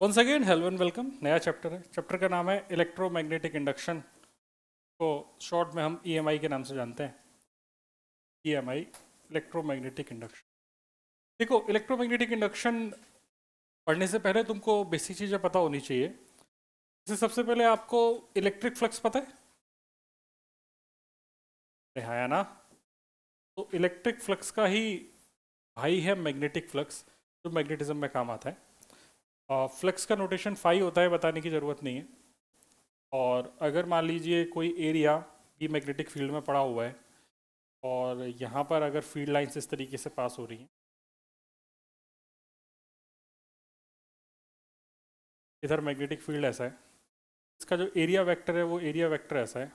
Once again hello and welcome. नया chapter है। Chapter का नाम है इलेक्ट्रोमैग्नेटिक इंडक्शन, को शॉर्ट में हम ईएमआई के नाम से जानते हैं। EMI, electromagnetic induction. देखो, इलेक्ट्रोमैग्नेटिक इंडक्शन पढ़ने से पहले तुमको बेसिक चीज़ें पता होनी चाहिए। जैसे सबसे पहले आपको इलेक्ट्रिक फ्लक्स पता है? हाँ या ना? तो इलेक्ट्रिक फ्लक्स का ही भाई है मैग्नेटिक फ्लक्स, जो मैग्नेटिज्म में काम आता है। फ्लक्स का नोटेशन फाई होता है, बताने की ज़रूरत नहीं है। और अगर मान लीजिए कोई एरिया भी मैग्नेटिक फील्ड में पड़ा हुआ है और यहाँ पर अगर फील्ड लाइंस इस तरीके से पास हो रही हैं, इधर मैग्नेटिक फील्ड ऐसा है, इसका जो एरिया वेक्टर है वो एरिया वेक्टर ऐसा है।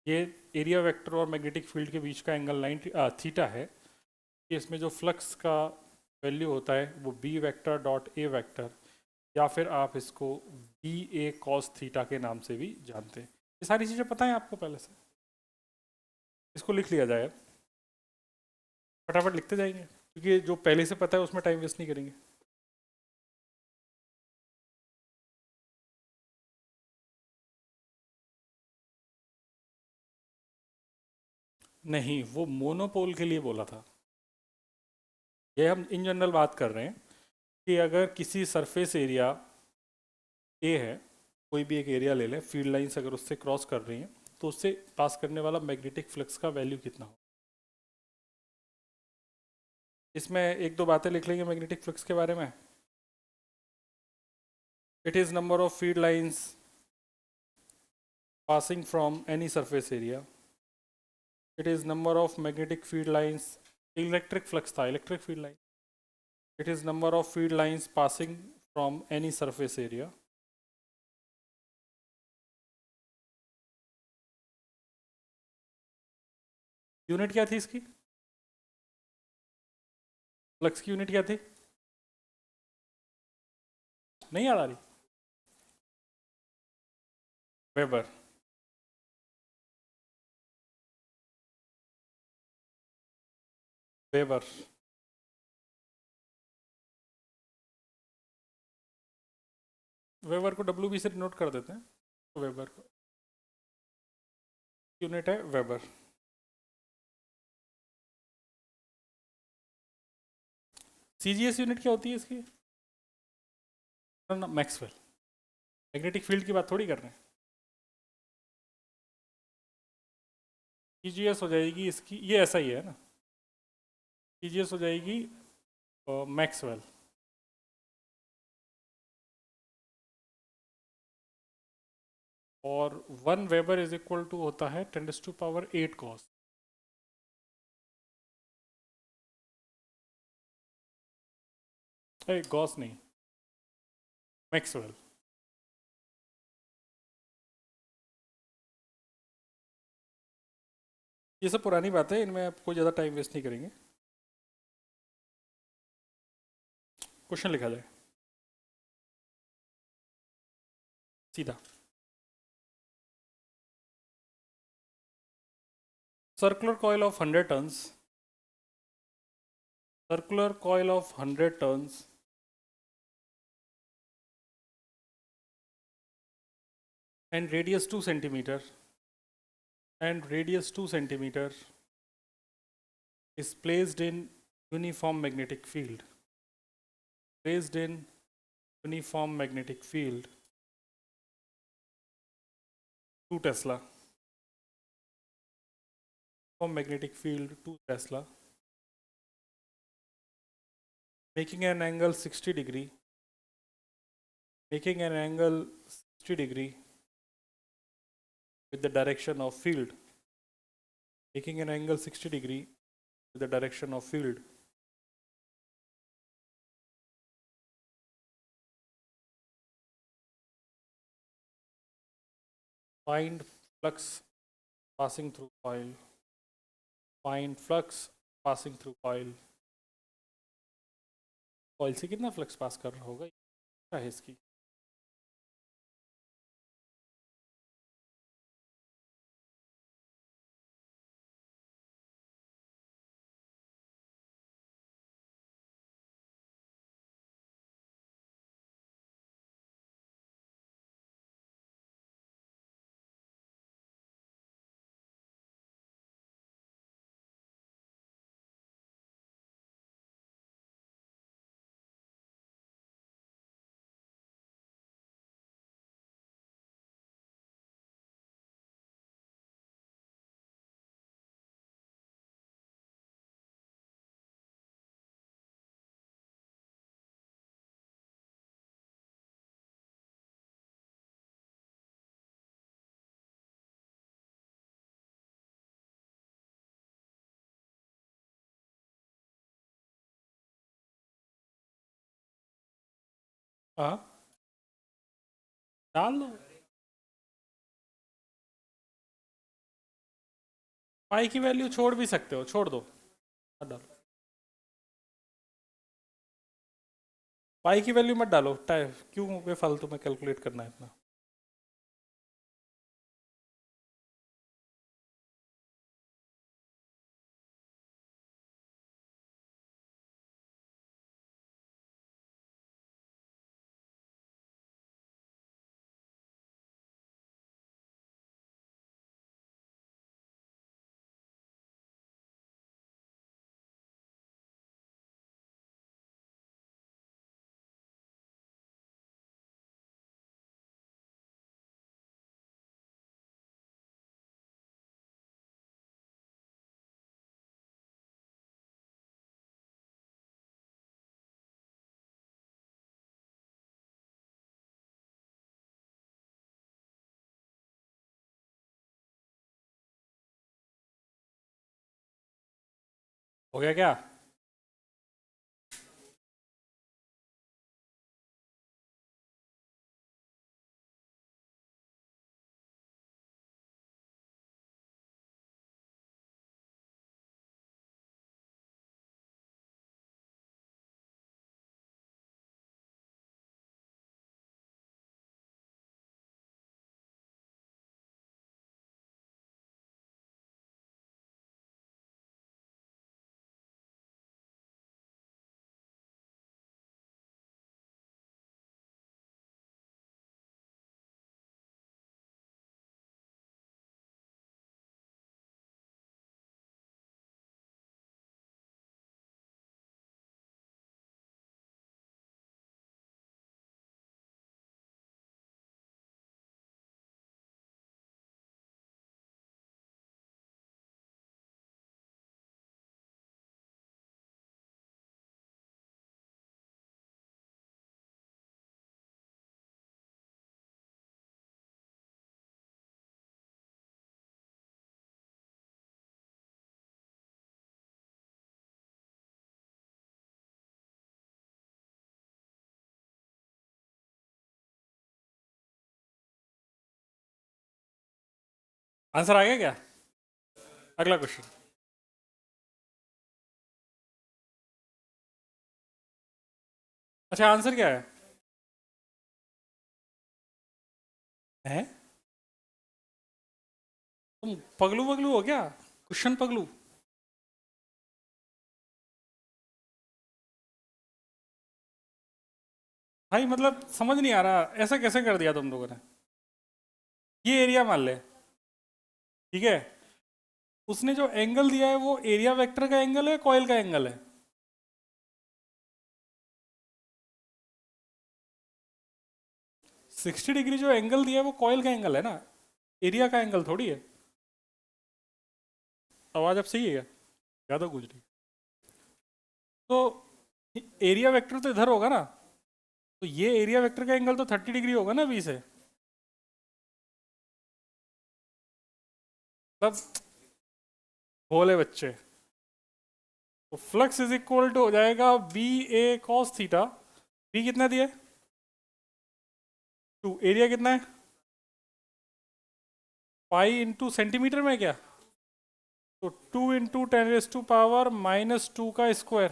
ये एरिया वेक्टर और मैग्नेटिक फील्ड के बीच का एंगल 90 थीटा है। कि इसमें जो फ्लक्स का वैल्यू होता है वो B vector dot A vector, या फिर आप इसको बी ए कॉस थीटा के नाम से भी जानते हैं। ये सारी चीज़ें पता है आपको पहले से? इसको लिख लिया जाए, फटाफट लिखते जाएंगे, क्योंकि जो पहले से पता है उसमें टाइम वेस्ट नहीं करेंगे। नहीं, वो मोनोपोल के लिए बोला था। ये हम इन जनरल बात कर रहे हैं कि अगर किसी सरफेस एरिया ए है, कोई भी एक एरिया ले लें, फील्ड लाइंस अगर उससे क्रॉस कर रही हैं, तो उससे पास करने वाला मैग्नेटिक फ्लक्स का वैल्यू कितना हो। इसमें एक दो बातें लिख लेंगे मैग्नेटिक फ्लक्स के बारे में। It is number of field lines passing from any surface area. It is number of magnetic field lines, electric flux था, electric field line. It is number of field lines passing from any surface area. Unit क्या थी इसकी? Flux की unit क्या थी? नहीं याद आ रही? वेबर। वेबर। वेबर को डब्ल्यू बी से नोट कर देते हैं। तो वेबर को यूनिट है वेबर। सीजीएस यूनिट क्या होती है इसकी? ना, मैक्सवेल। मैग्नेटिक फील्ड की बात थोड़ी कर रहे हैं। सीजीएस हो जाएगी इसकी, ये ऐसा ही है ना। सीजीएस हो जाएगी मैक्सवेल। और 1 वेबर इज इक्वल टू होता है 10⁸ कॉस। गॉस नहीं, मैक्सवेल। ये सब पुरानी बात है, इनमें आपको ज़्यादा टाइम वेस्ट नहीं करेंगे। क्वेश्चन लिखा जाए सीधा। Circular coil of 100 turns, circular coil of 100 turns and radius 2 centimeter, and radius 2 centimeter is placed in uniform magnetic field, placed in uniform magnetic field 2 Tesla, uniform magnetic field 2 Tesla, making an angle 60 degree, making an angle 60 degree with the direction of field, making an angle 60 degree with the direction of field. Find flux passing through coil, find flux passing through coil। Coil से कितना flux pass कर रहा होगा, क्या है इसकी? हाँ, डाल दो। पाई की वैल्यू छोड़ भी सकते हो, छोड़ दो, मत डालो। पाई की वैल्यू मत डालो, टाइम क्यों बेफालतू में कैलकुलेट करना है इतना। हो गया क्या? आंसर आ गया क्या? अगला क्वेश्चन। अच्छा, आंसर क्या है? हैं? तुम पगलू पगलू हो क्या? क्वेश्चन पगलू। भाई मतलब समझ नहीं आ रहा, ऐसा कैसे कर दिया तुम लोगों ने। ये एरिया मान ले, ठीक है। उसने जो एंगल दिया है वो एरिया वेक्टर का एंगल है, कॉइल का एंगल है। 60 डिग्री जो एंगल दिया है वो कॉइल का एंगल है ना, एरिया का एंगल थोड़ी है। आवाज अब सही है क्या? ज़्यादा गूंज रही है। तो एरिया वेक्टर तो इधर होगा ना, तो ये एरिया वेक्टर का एंगल तो 30 डिग्री होगा ना बी से। मतलब भोले बच्चे। तो फ्लक्स इज इक्वल टू हो जाएगा बी ए कॉस थीटा। बी कितना दिया है? 2। एरिया कितना है? पाई इंटू सेंटीमीटर में क्या? तो 2 × 10⁻⁻² का स्क्वायर।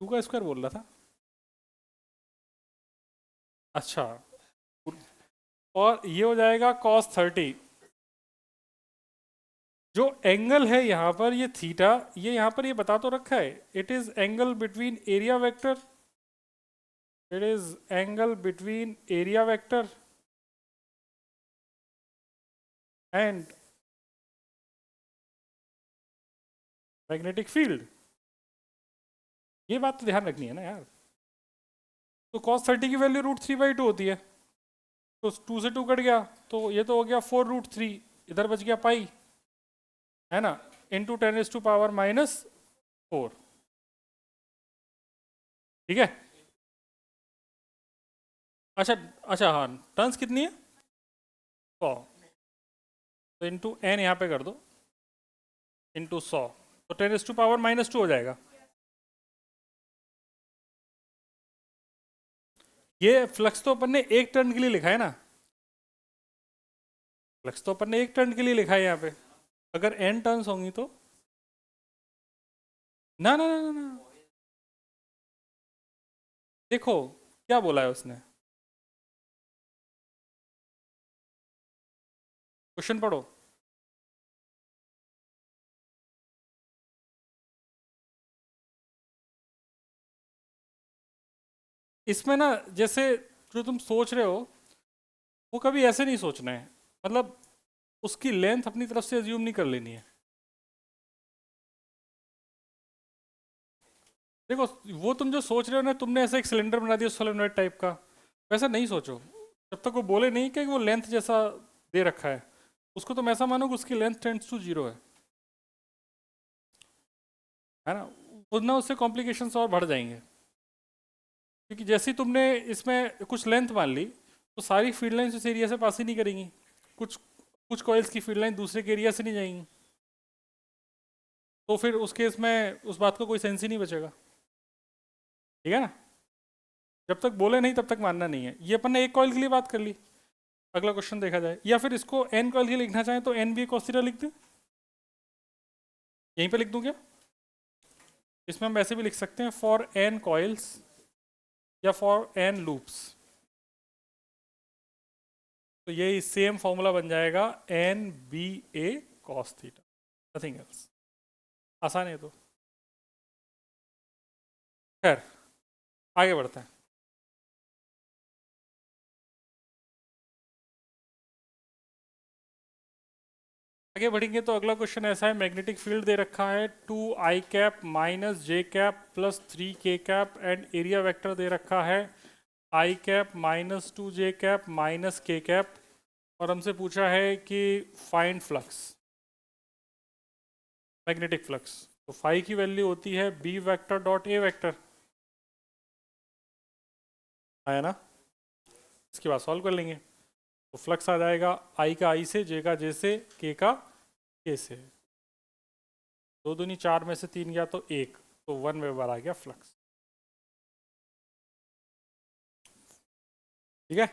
2 का स्क्वायर बोल रहा था। अच्छा, और ये हो जाएगा cos 30। जो एंगल है यहाँ पर ये थीटा, ये यहाँ पर ये बता तो रखा है, it is angle between area vector, it is angle between area vector and magnetic field. ये बात तो ध्यान रखनी है ना यार। तो cos 30 की वैल्यू √3/2 होती है, तो 2 से 2 कट गया, तो ये तो हो गया 4√3। इधर बच गया पाई, है ना, इंटू 10⁻⁻4। ठीक है। अच्छा, अच्छा हाँ, टर्न्स कितनी है? 100। तो इंटू एन यहाँ पे कर दो, इंटू 100, तो 10⁻⁻2 हो जाएगा। ये फ्लक्स तो अपन ने एक टर्न के लिए लिखा है ना, फ्लक्स तो अपन ने एक टर्न के लिए लिखा है यहाँ पे। अगर एन टर्न्स होंगी तो ना ना ना ना ना, देखो क्या बोला है उसने, क्वेश्चन पढ़ो। इसमें ना जैसे जो तुम सोच रहे हो वो कभी ऐसे नहीं सोचना है, मतलब उसकी लेंथ अपनी तरफ से अज्यूम नहीं कर लेनी है। देखो वो तुम जो सोच रहे हो ना, तुमने ऐसा एक सिलेंडर बना दिया सोलेनोइड टाइप का, वैसा नहीं सोचो। जब तक वो बोले नहीं कि वो लेंथ जैसा दे रखा है, उसको तुम ऐसा मानो कि उसकी लेंथ टेंड्स टू जीरो है ना। ना उससे कॉम्प्लिकेशंस और बढ़ जाएंगे, क्योंकि जैसे ही तुमने इसमें कुछ लेंथ मान ली तो सारी फील्ड लाइंस उस एरिया से पास ही नहीं करेंगी, कुछ कुछ कॉइल्स की फील्ड लाइन दूसरे के एरिया से नहीं जाएंगी, तो फिर उस केस में उस बात का कोई सेंस ही नहीं बचेगा। ठीक है ना, जब तक बोले नहीं तब तक मानना नहीं है। ये अपन ने एक कॉइल के लिए बात कर ली, अगला क्वेश्चन देखा जाए, या फिर इसको एन कॉइल के लिए लिखना चाहें तो एन बी cos थीटा लिख दें, यहीं पे लिख दूं क्या? इसमें हम ऐसे भी लिख सकते हैं फॉर एन कॉइल्स या फॉर एन लूप्स, तो ये सेम फॉर्मूला बन जाएगा एन बी ए cos थीटा, नथिंग एल्स। आसान है तो खैर आगे बढ़ते हैं। आगे बढ़ेंगे तो अगला क्वेश्चन ऐसा है, मैग्नेटिक फील्ड दे रखा है 2 i minus J cap plus 3 k and area vector दे रखा है i minus 2 j minus k, और हमसे पूछा है कि फाइंड फ्लक्स, मैग्नेटिक फ्लक्स। तो फाई की वैल्यू होती है B vector dot A vector, आया ना, इसके बाद सॉल्व कर लेंगे। तो फ्लक्स आ जाएगा आई का आई से, जे का जे से, के का के से, दो दूनी चार में से तीन गया तो एक, तो 1 वेबर आ गया फ्लक्स। ठीक है,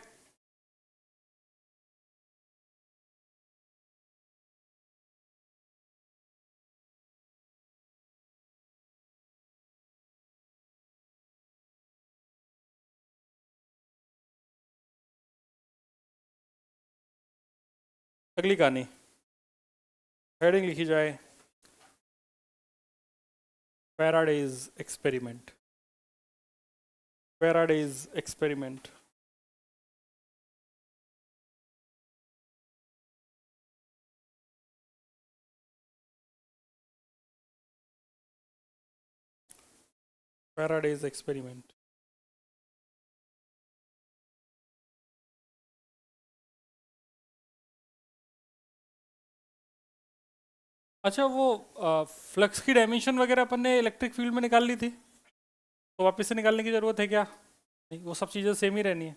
अगली कहानी, हेडिंग लिखी जाए Faraday's experiment, Faraday's experiment. Faraday's experiment, अच्छा वो फ्लक्स की डायमेंशन वगैरह अपन ने इलेक्ट्रिक फील्ड में निकाल ली थी, तो वापस से निकालने की ज़रूरत है क्या? नहीं, वो सब चीज़ें सेम ही रहनी है।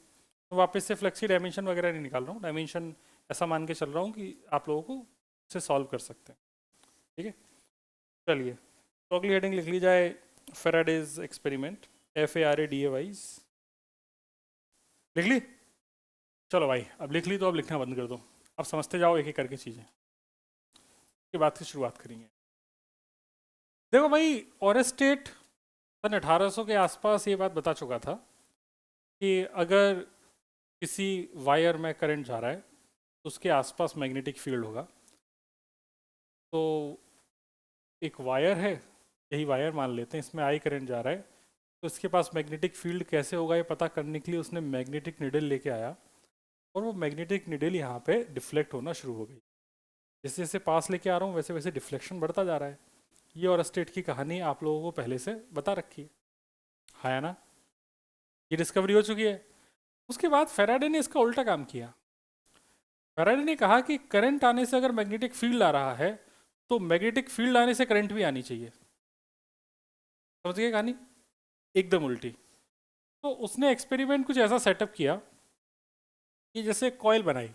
तो वापस से फ्लक्स की डायमेंशन वगैरह नहीं निकाल रहा हूँ, डायमेंशन ऐसा मान के चल रहा हूँ कि आप लोगों को इसे सॉल्व कर सकते हैं। ठीक है, चलिए तो अगली हेडिंग लिख ली जाए फेराडेज एक्सपेरिमेंट, FARADAYS, लिख ली। चलो भाई अब लिख ली तो अब लिखना बंद कर दो, अब समझते जाओ एक एक करके चीज़ें, के बाद की शुरुआत करेंगे। देखो भाई, ऑरेस्टेट सन 1800 के आसपास ये बात बता चुका था कि अगर किसी वायर में करंट जा रहा है तो उसके आसपास मैग्नेटिक फील्ड होगा। तो एक वायर है, यही वायर मान लेते हैं, इसमें आई करंट जा रहा है, तो इसके पास मैग्नेटिक फील्ड कैसे होगा ये पता करने के लिए उसने मैग्नेटिक निडल लेके आया, और वो मैग्नेटिक निडल यहाँ पे डिफ्लेक्ट होना शुरू हो गई। जैसे जैसे पास लेके आ रहा हूँ वैसे वैसे डिफ्लेक्शन बढ़ता जा रहा है। ये और स्टेट की कहानी आप लोगों को पहले से बता रखी है ना, ये डिस्कवरी हो चुकी है। उसके बाद फेराडे ने इसका उल्टा काम किया। फेराडे ने कहा कि करंट आने से अगर मैग्नेटिक फील्ड आ रहा है तो मैग्नेटिक फील्ड आने से करंट भी आनी चाहिए। समझ गए कहानी, एकदम उल्टी। तो उसने एक्सपेरिमेंट कुछ ऐसा सेटअप किया कि जैसे कॉइल बनाई,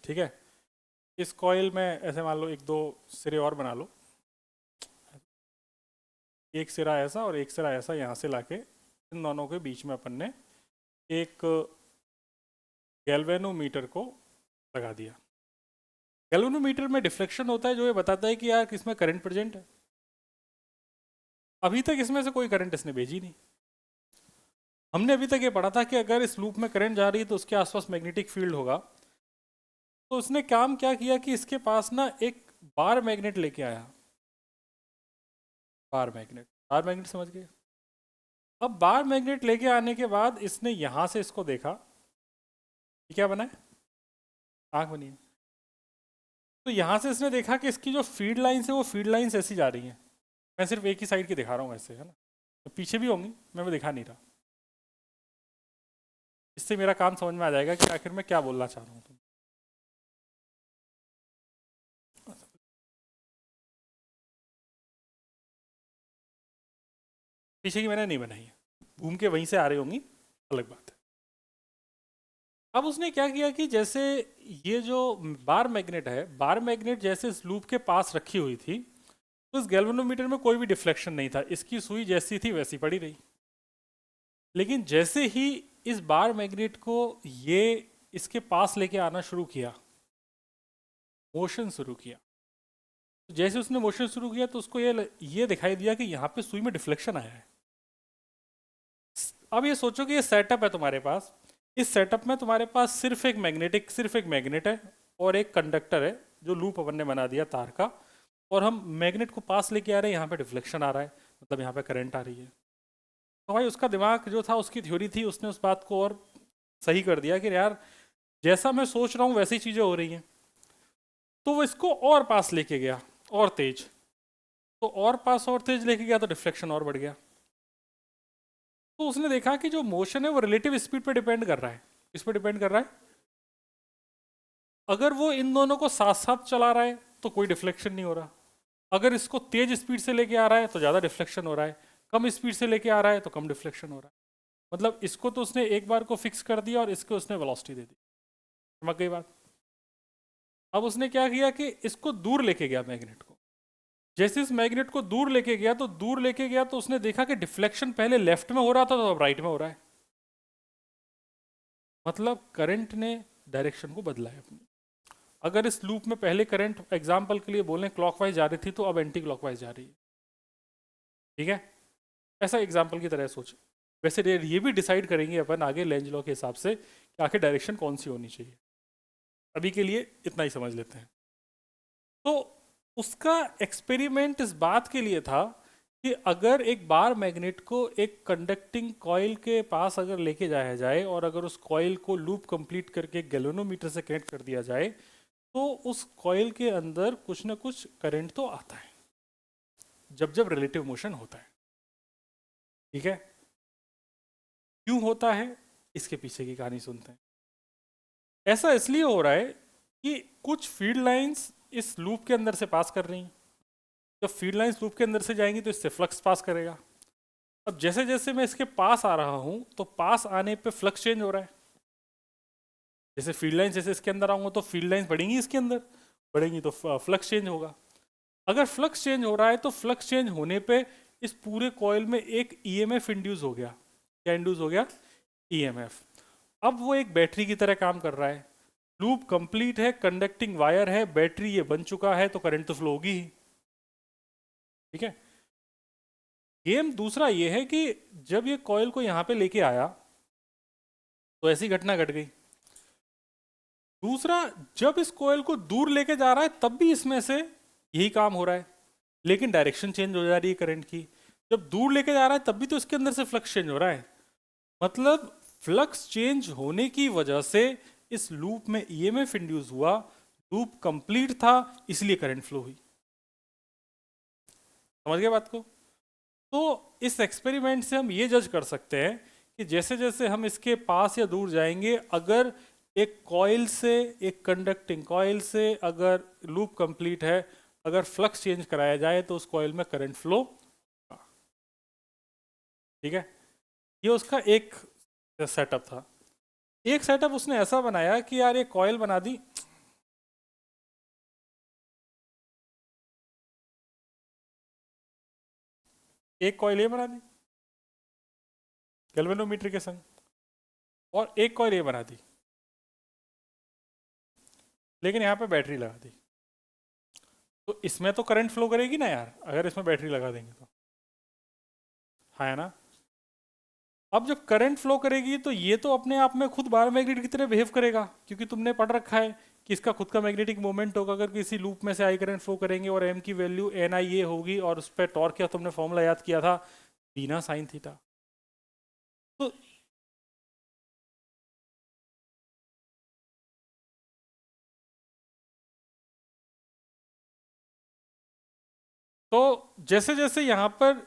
ठीक है, इस कॉइल में ऐसे मान लो एक दो सिरे और बना लो, एक सिरा ऐसा और एक सिरा ऐसा यहाँ से लाके इन दोनों के बीच में अपन ने एक गैल्वेनोमीटर को लगा दिया। गैल्वेनोमीटर में डिफ्लेक्शन होता है जो ये बताता है कि यार किसमें करंट प्रेजेंट है। अभी तक इसमें से कोई करंट इसने भेजी नहीं। हमने अभी तक ये पढ़ा था कि अगर इस लूप में करंट जा रही है तो उसके आसपास मैग्नेटिक फील्ड होगा। तो उसने काम क्या किया कि इसके पास ना एक बार मैग्नेट लेके आया। बार मैग्नेट समझ गए। अब बार मैग्नेट लेके आने के बाद इसने यहां से इसको देखा। ये क्या बना है? आंख बनी है। तो यहां से इसने देखा कि इसकी जो फीड लाइन्स है वो फीड लाइन्स ऐसी जा रही हैं। मैं सिर्फ एक ही साइड की दिखा रहा हूँ ऐसे, है ना, तो पीछे भी होंगी, मैं वो दिखा नहीं रहा। इससे मेरा काम समझ में आ जाएगा कि आखिर मैं क्या बोलना चाह रहा हूँ। पीछे की मैंने नहीं बनाई है, घूम के वहीं से आ रही होंगी, अलग बात है। अब उसने क्या किया कि जैसे ये जो बार मैग्नेट है, बार मैग्नेट जैसे इस लूप के पास रखी हुई थी, तो इस गैल्वेनोमीटर में कोई भी डिफ्लेक्शन नहीं था, इसकी सुई जैसी थी वैसी पड़ी रही। लेकिन जैसे ही इस बार मैग्नेट को ये इसके पास लेके आना शुरू किया, मोशन शुरू किया, तो जैसे उसने मोशन शुरू किया तो उसको ये दिखाई दिया कि यहाँ पे सुई में डिफ्लेक्शन आया है। अब ये सोचो कि ये सेटअप है तुम्हारे पास। इस सेटअप में तुम्हारे पास सिर्फ एक मैग्नेट है और एक कंडक्टर है जो लूप अपन ने बना दिया तार का, और हम मैग्नेट को पास लेके आ रहे हैं, यहाँ पे डिफ्लेक्शन आ रहा है, मतलब यहाँ पे करंट आ रही है। तो भाई उसका दिमाग जो था, उसकी थ्योरी थी, उसने उस बात को और सही कर दिया कि यार जैसा मैं सोच रहा हूँ वैसी चीज़ें हो रही हैं। तो वो इसको और पास लेके गया, और तेज। तो और पास और तेज लेके गया तो डिफ्लेक्शन और बढ़ गया। तो उसने देखा कि जो मोशन है वो रिलेटिव स्पीड पे डिपेंड कर रहा है। किस पे डिपेंड कर रहा है? अगर वो इन दोनों को साथ साथ चला रहा है तो कोई डिफ्लेक्शन नहीं हो रहा। अगर इसको तेज स्पीड से लेके आ रहा है तो ज़्यादा डिफ्लेक्शन हो रहा है, कम स्पीड से लेके आ रहा है तो कम डिफ्लेक्शन हो रहा है। मतलब इसको तो उसने एक बार को फिक्स कर दिया और इसको उसने वेलोसिटी दे दी। समझ गई बात? अब उसने क्या किया कि इसको दूर लेके गया मैग्नेट को। जैसे इस मैग्नेट को दूर लेके गया तो उसने देखा कि डिफ्लेक्शन पहले लेफ्ट में हो रहा था तो अब राइट में हो रहा है। मतलब करंट ने डायरेक्शन को बदला है अपनी। अगर इस लूप में पहले करंट एग्जाम्पल के लिए बोलें क्लॉकवाइज जा रही थी तो अब एंटी क्लॉकवाइज जा रही है। ठीक है, ऐसा एग्जाम्पल की तरह सोच। वैसे ये भी डिसाइड करेंगे अपन आगे लेंज लॉ के हिसाब से कि आखिर डायरेक्शन कौन सी होनी चाहिए। अभी के लिए इतना ही समझ लेते हैं। तो उसका एक्सपेरिमेंट इस बात के लिए था कि अगर एक बार मैग्नेट को एक कंडक्टिंग कॉइल के पास अगर लेके जाया जाए और अगर उस कॉइल को लूप कंप्लीट करके गैल्वेनोमीटर से कनेक्ट कर दिया जाए तो उस कॉइल के अंदर कुछ ना कुछ करंट तो आता है जब जब रिलेटिव मोशन होता है। ठीक है, क्यों होता है इसके पीछे की कहानी सुनते हैं। ऐसा इसलिए हो रहा है कि कुछ फील्ड लाइंस इस लूप के अंदर से पास कर रही हैं। जब फील्ड लाइंस लूप के अंदर से जाएंगी तो इससे फ्लक्स पास करेगा। अब जैसे जैसे मैं इसके पास आ रहा हूं तो पास आने पे फ्लक्स चेंज हो रहा है। जैसे फील्ड लाइंस जैसे इसके अंदर आऊंगा तो फील्ड लाइंस बढ़ेंगी, इसके अंदर बढ़ेंगी तो फ्लक्स चेंज होगा। अगर फ्लक्स चेंज हो रहा है तो फ्लक्स चेंज होने पे इस पूरे कॉइल में एक ईएमएफ इंड्यूस हो गया। क्या इंड्यूस हो गया? ईएमएफ। अब वो एक बैटरी की तरह काम कर रहा है। लूप कंप्लीट है, कंडक्टिंग वायर है, बैटरी ये बन चुका है, तो करंट तो फ्लो होगी ही। ठीक है, गेम दूसरा ये है कि जब ये कॉइल को यहां पे लेके आया तो ऐसी घटना घट गई। दूसरा, जब इस कॉइल को दूर लेके जा रहा है तब भी इसमें से यही काम हो रहा है, लेकिन डायरेक्शन चेंज हो जा रही है करंट की। जब दूर लेके जा रहा है तब भी तो इसके अंदर से फ्लक्स चेंज हो रहा है। मतलब फ्लक्स चेंज होने की वजह से इस लूप में ईएमएफ इंड्यूस हुआ, लूप कंप्लीट था इसलिए करंट फ्लो हुई। समझ गए बात को? तो इस एक्सपेरिमेंट से हम ये जज कर सकते हैं कि जैसे जैसे हम इसके पास या दूर जाएंगे, अगर एक कॉइल से, एक कंडक्टिंग कॉइल से अगर लूप कंप्लीट है, अगर फ्लक्स चेंज कराया जाए तो उस कॉइल में करंट फ्लो। ठीक है, ये उसका एक सेटअप था। एक सेटअप उसने ऐसा बनाया कि यार ये कॉइल बना दी, एक कॉइल ये बना दी, गैल्वेनोमीटर के संग, और एक कॉइल ये बना दी, लेकिन यहाँ पे बैटरी लगा दी। तो इसमें तो करंट फ्लो करेगी ना यार, अगर इसमें बैटरी लगा देंगे तो, है ना। अब जब करंट फ्लो करेगी तो ये तो अपने आप में खुद बार मैग्नेट की तरह बिहेव करेगा, क्योंकि तुमने पढ़ रखा है कि इसका खुद का मैग्नेटिक मोमेंट होगा अगर किसी लूप में से आई करंट फ्लो करेंगे, और एम की वैल्यू एन आई ए होगी, और उस पर टॉर्क क्या तुमने फॉर्मूला याद किया था, बिना साइन थीटा। तो जैसे जैसे यहाँ पर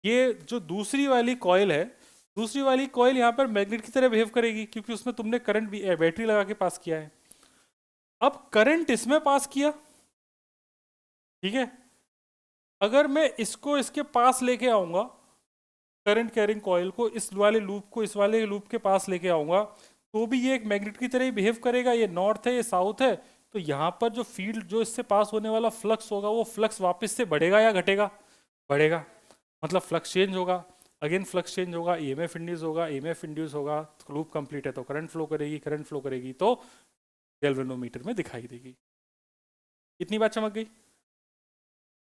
ये जो दूसरी वाली कॉइल है, दूसरी वाली कॉइल यहाँ पर मैग्नेट की तरह बिहेव करेगी, क्योंकि उसमें तुमने करंट भी बैटरी लगा के पास किया है। अब करंट इसमें पास किया, ठीक है, अगर मैं इसको इसके पास लेके आऊंगा, करंट कैरिंग कॉइल को इस वाले लूप को इस वाले लूप के पास लेके आऊंगा, तो भी ये एक मैग्नेट की तरह ही बिहेव करेगा। ये नॉर्थ है, ये साउथ है, तो यहाँ पर जो फील्ड, जो इससे पास होने वाला फ्लक्स होगा, वो फ्लक्स वापस से बढ़ेगा या घटेगा? बढ़ेगा, मतलब फ्लक्स चेंज होगा, अगेन फ्लक्स चेंज होगा, ईएमएफ इंड्यूस होगा, ईएमएफ इंड्यूस होगा, तो लूप कंप्लीट है, तो करंट फ्लो करेगी, करंट फ्लो करेगी तो गैल्वेनोमीटर में दिखाई देगी। इतनी बात समझ गई?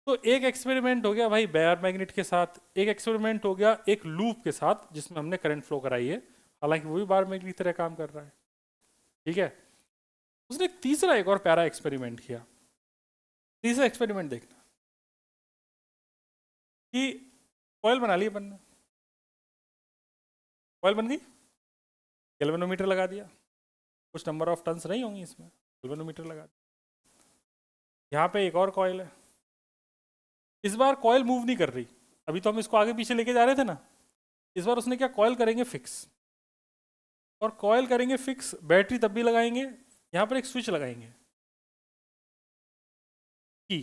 तो एक एक्सपेरिमेंट हो गया भाई बेयर मैग्नेट के साथ, एक एक्सपेरिमेंट हो गया एक लूप के साथ जिसमें हमने करंट फ्लो कराई है, हालांकि वो भी बार मैग्नेट की तरह काम कर रहा है, ठीक है। उसने एक तीसरा, एक और प्यारा एक्सपेरिमेंट किया। तीसरा एक्सपेरिमेंट देखना कि कॉइल बना ली अपन ने, कॉइल बन गई, गैल्वेनोमीटर लगा दिया, कुछ नंबर ऑफ टर्न्स नहीं होंगी इसमें, गैल्वेनोमीटर लगा दिया। यहाँ पे एक और कॉइल है, इस बार कॉइल मूव नहीं कर रही, अभी तो हम इसको आगे पीछे लेके जा रहे थे ना, इस बार उसने क्या, कॉइल करेंगे फिक्स, और कॉइल करेंगे फिक्स, बैटरी तब भी लगाएंगे, यहाँ पर एक स्विच लगाएंगे की।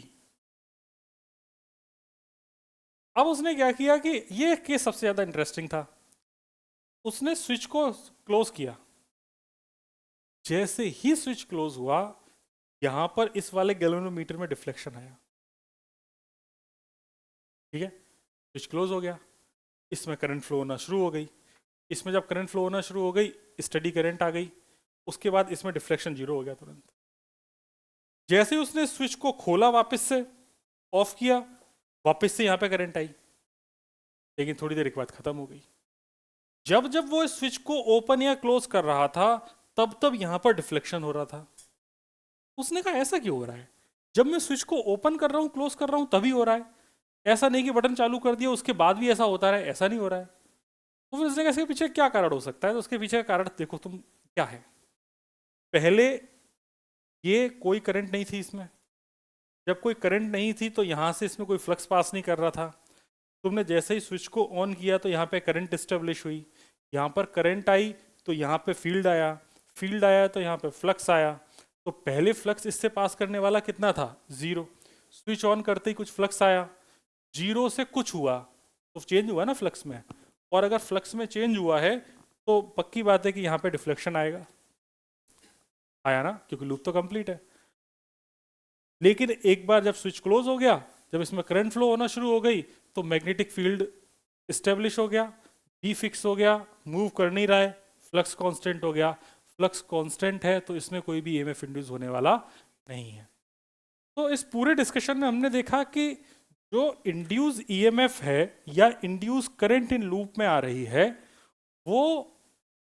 अब उसने क्या किया कि ये केस सबसे ज्यादा इंटरेस्टिंग था, उसने स्विच को क्लोज किया, जैसे ही स्विच क्लोज हुआ यहां पर इस वाले गैल्वेनोमीटर में डिफ्लेक्शन आया, ठीक है, स्विच क्लोज हो गया, इसमें करंट फ्लो होना शुरू हो गई, इसमें जब करंट फ्लो होना शुरू हो गई स्टडी करंट आ गई, उसके बाद इसमें डिफ्लेक्शन जीरो हो गया तुरंत। जैसे उसने स्विच को खोला, वापस से ऑफ किया, वापस से यहां पे करंट आई, लेकिन थोड़ी देर के बाद खत्म हो गई। जब जब वो स्विच को ओपन या क्लोज कर रहा था तब तब यहां पर डिफ्लेक्शन हो रहा था। उसने कहा ऐसा क्यों हो रहा है, जब मैं स्विच को ओपन कर रहा हूं, क्लोज कर रहा हूं, तभी हो रहा है, ऐसा नहीं कि बटन चालू कर दिया उसके बाद भी ऐसा होता है, ऐसा नहीं हो रहा है। तो फिर उसने कहा इसके पीछे क्या कारण हो सकता है, तो उसके पीछे का कारण देखो तुम क्या है। पहले ये कोई करंट नहीं थी इसमें, जब कोई करंट नहीं थी तो यहां से इसमें कोई फ्लक्स पास नहीं कर रहा था, तुमने जैसे ही स्विच को ऑन किया तो यहाँ पे करंट स्टेब्लिश हुई, यहाँ पर करंट आई तो यहाँ पे फील्ड आया, फील्ड आया तो यहाँ पे फ्लक्स आया। तो पहले फ्लक्स इससे पास करने वाला कितना था, जीरो, स्विच ऑन करते ही कुछ फ्लक्स आया, जीरो से कुछ हुआ तो चेंज हुआ ना फ्लक्स में, और अगर फ्लक्स में चेंज हुआ है तो पक्की बात है कि यहाँ पे डिफ्लेक्शन आएगा, आया ना, क्योंकि लूप तो कंप्लीट है। लेकिन एक बार जब स्विच क्लोज हो गया, जब इसमें करंट फ्लो होना शुरू हो गई, तो मैग्नेटिक फील्ड स्टेब्लिश हो गया, बी फिक्स हो गया, मूव कर नहीं रहा है, फ्लक्स कांस्टेंट हो गया। फ्लक्स कांस्टेंट है तो इसमें कोई भी ईएमएफ इंड्यूस होने वाला नहीं है। तो इस पूरे डिस्कशन में हमने देखा कि जो इंड्यूस ईएमएफ है या इंड्यूस करंट इन लूप में आ रही है, वो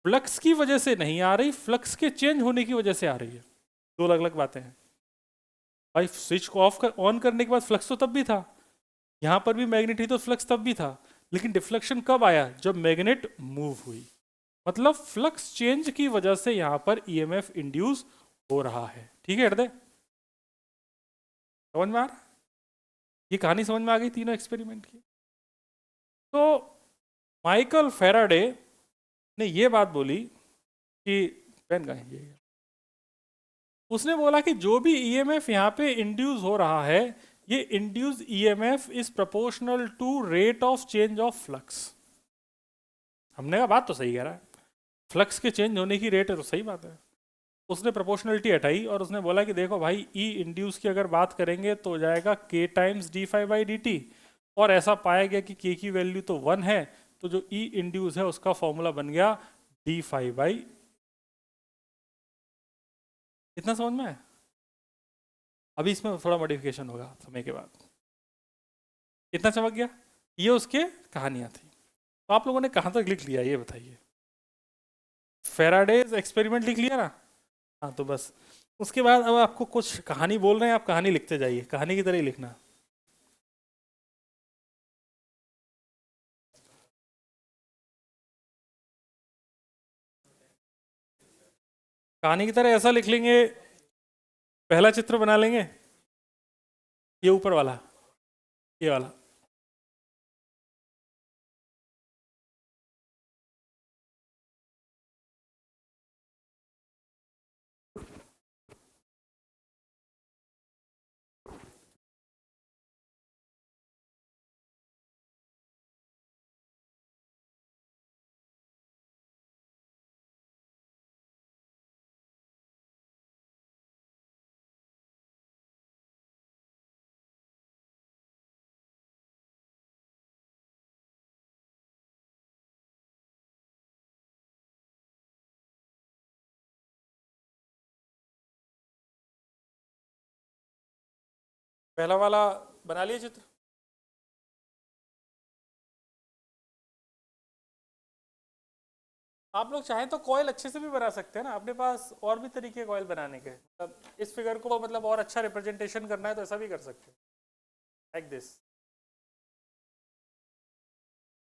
फ्लक्स की वजह से नहीं आ रही, फ्लक्स के चेंज होने की वजह से आ रही है। दो अलग अलग बातें हैं भाई। स्विच को ऑन करने के बाद फ्लक्स तो तब भी था, यहां पर भी मैग्नेट ही तो फ्लक्स तब भी था, लेकिन डिफ्लेक्शन कब आया, जब मैग्नेट मूव हुई, मतलब फ्लक्स चेंज की वजह से यहां पर ईएमएफ इंड्यूस हो रहा है। ठीक है हृदय, समझ में आ रहा, ये कहानी समझ में आ गई तीनों एक्सपेरिमेंट की। तो माइकल फेराडे ने ये बात बोली कि पेन का है ये, उसने बोला कि जो भी ईएमएफ यहाँ पे इंड्यूस हो रहा है, ये induce EMF is proportional to rate of change of flux. हमने कहा बात तो सही कह रहा है, फ्लक्स के चेंज होने की रेट है तो सही बात है। उसने प्रोपोर्शनलिटी हटाई और उसने बोला कि देखो भाई, ई इंड्यूस की अगर बात करेंगे तो हो जाएगा k times d phi by D t, और ऐसा पाया गया कि k की वैल्यू तो 1 है, तो जो ई इंड्यूस है उसका फॉर्मूला बन गया डी फाइव बाई, इतना समझ में है? अभी इसमें थोड़ा मॉडिफिकेशन होगा समय के बाद। इतना चमक गया? ये उसके कहानियां थी। तो आप लोगों ने कहाँ तक लिख लिया ये बताइए? फेराडेज एक्सपेरिमेंट लिख लिया ना? हाँ तो बस उसके बाद अब आपको कुछ कहानी बोल रहे हैं, आप कहानी लिखते जाइए, कहानी की तरह ही लिखना। कहानी की तरह ऐसा लिख लेंगे, पहला चित्र बना लेंगे, ये ऊपर वाला, ये वाला। पहला वाला बना लिया चित्र? आप लोग चाहें तो कॉयल अच्छे से भी बना सकते हैं ना, अपने पास और भी तरीके कॉयल बनाने के। मतलब इस फिगर को मतलब और अच्छा रिप्रेजेंटेशन करना है तो ऐसा भी कर सकते हैं, लाइक दिस।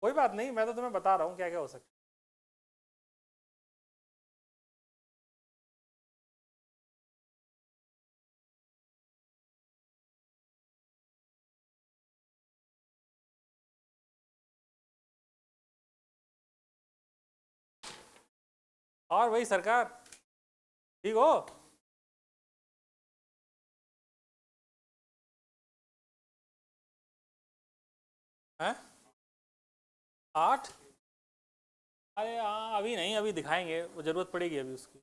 कोई बात नहीं, मैं तो तुम्हें बता रहा हूँ क्या क्या हो सकता है। और वही सरकार, ठीक हो? हैं? 8? अरे हाँ अभी नहीं, अभी दिखाएंगे, वो जरूरत पड़ेगी अभी उसकी।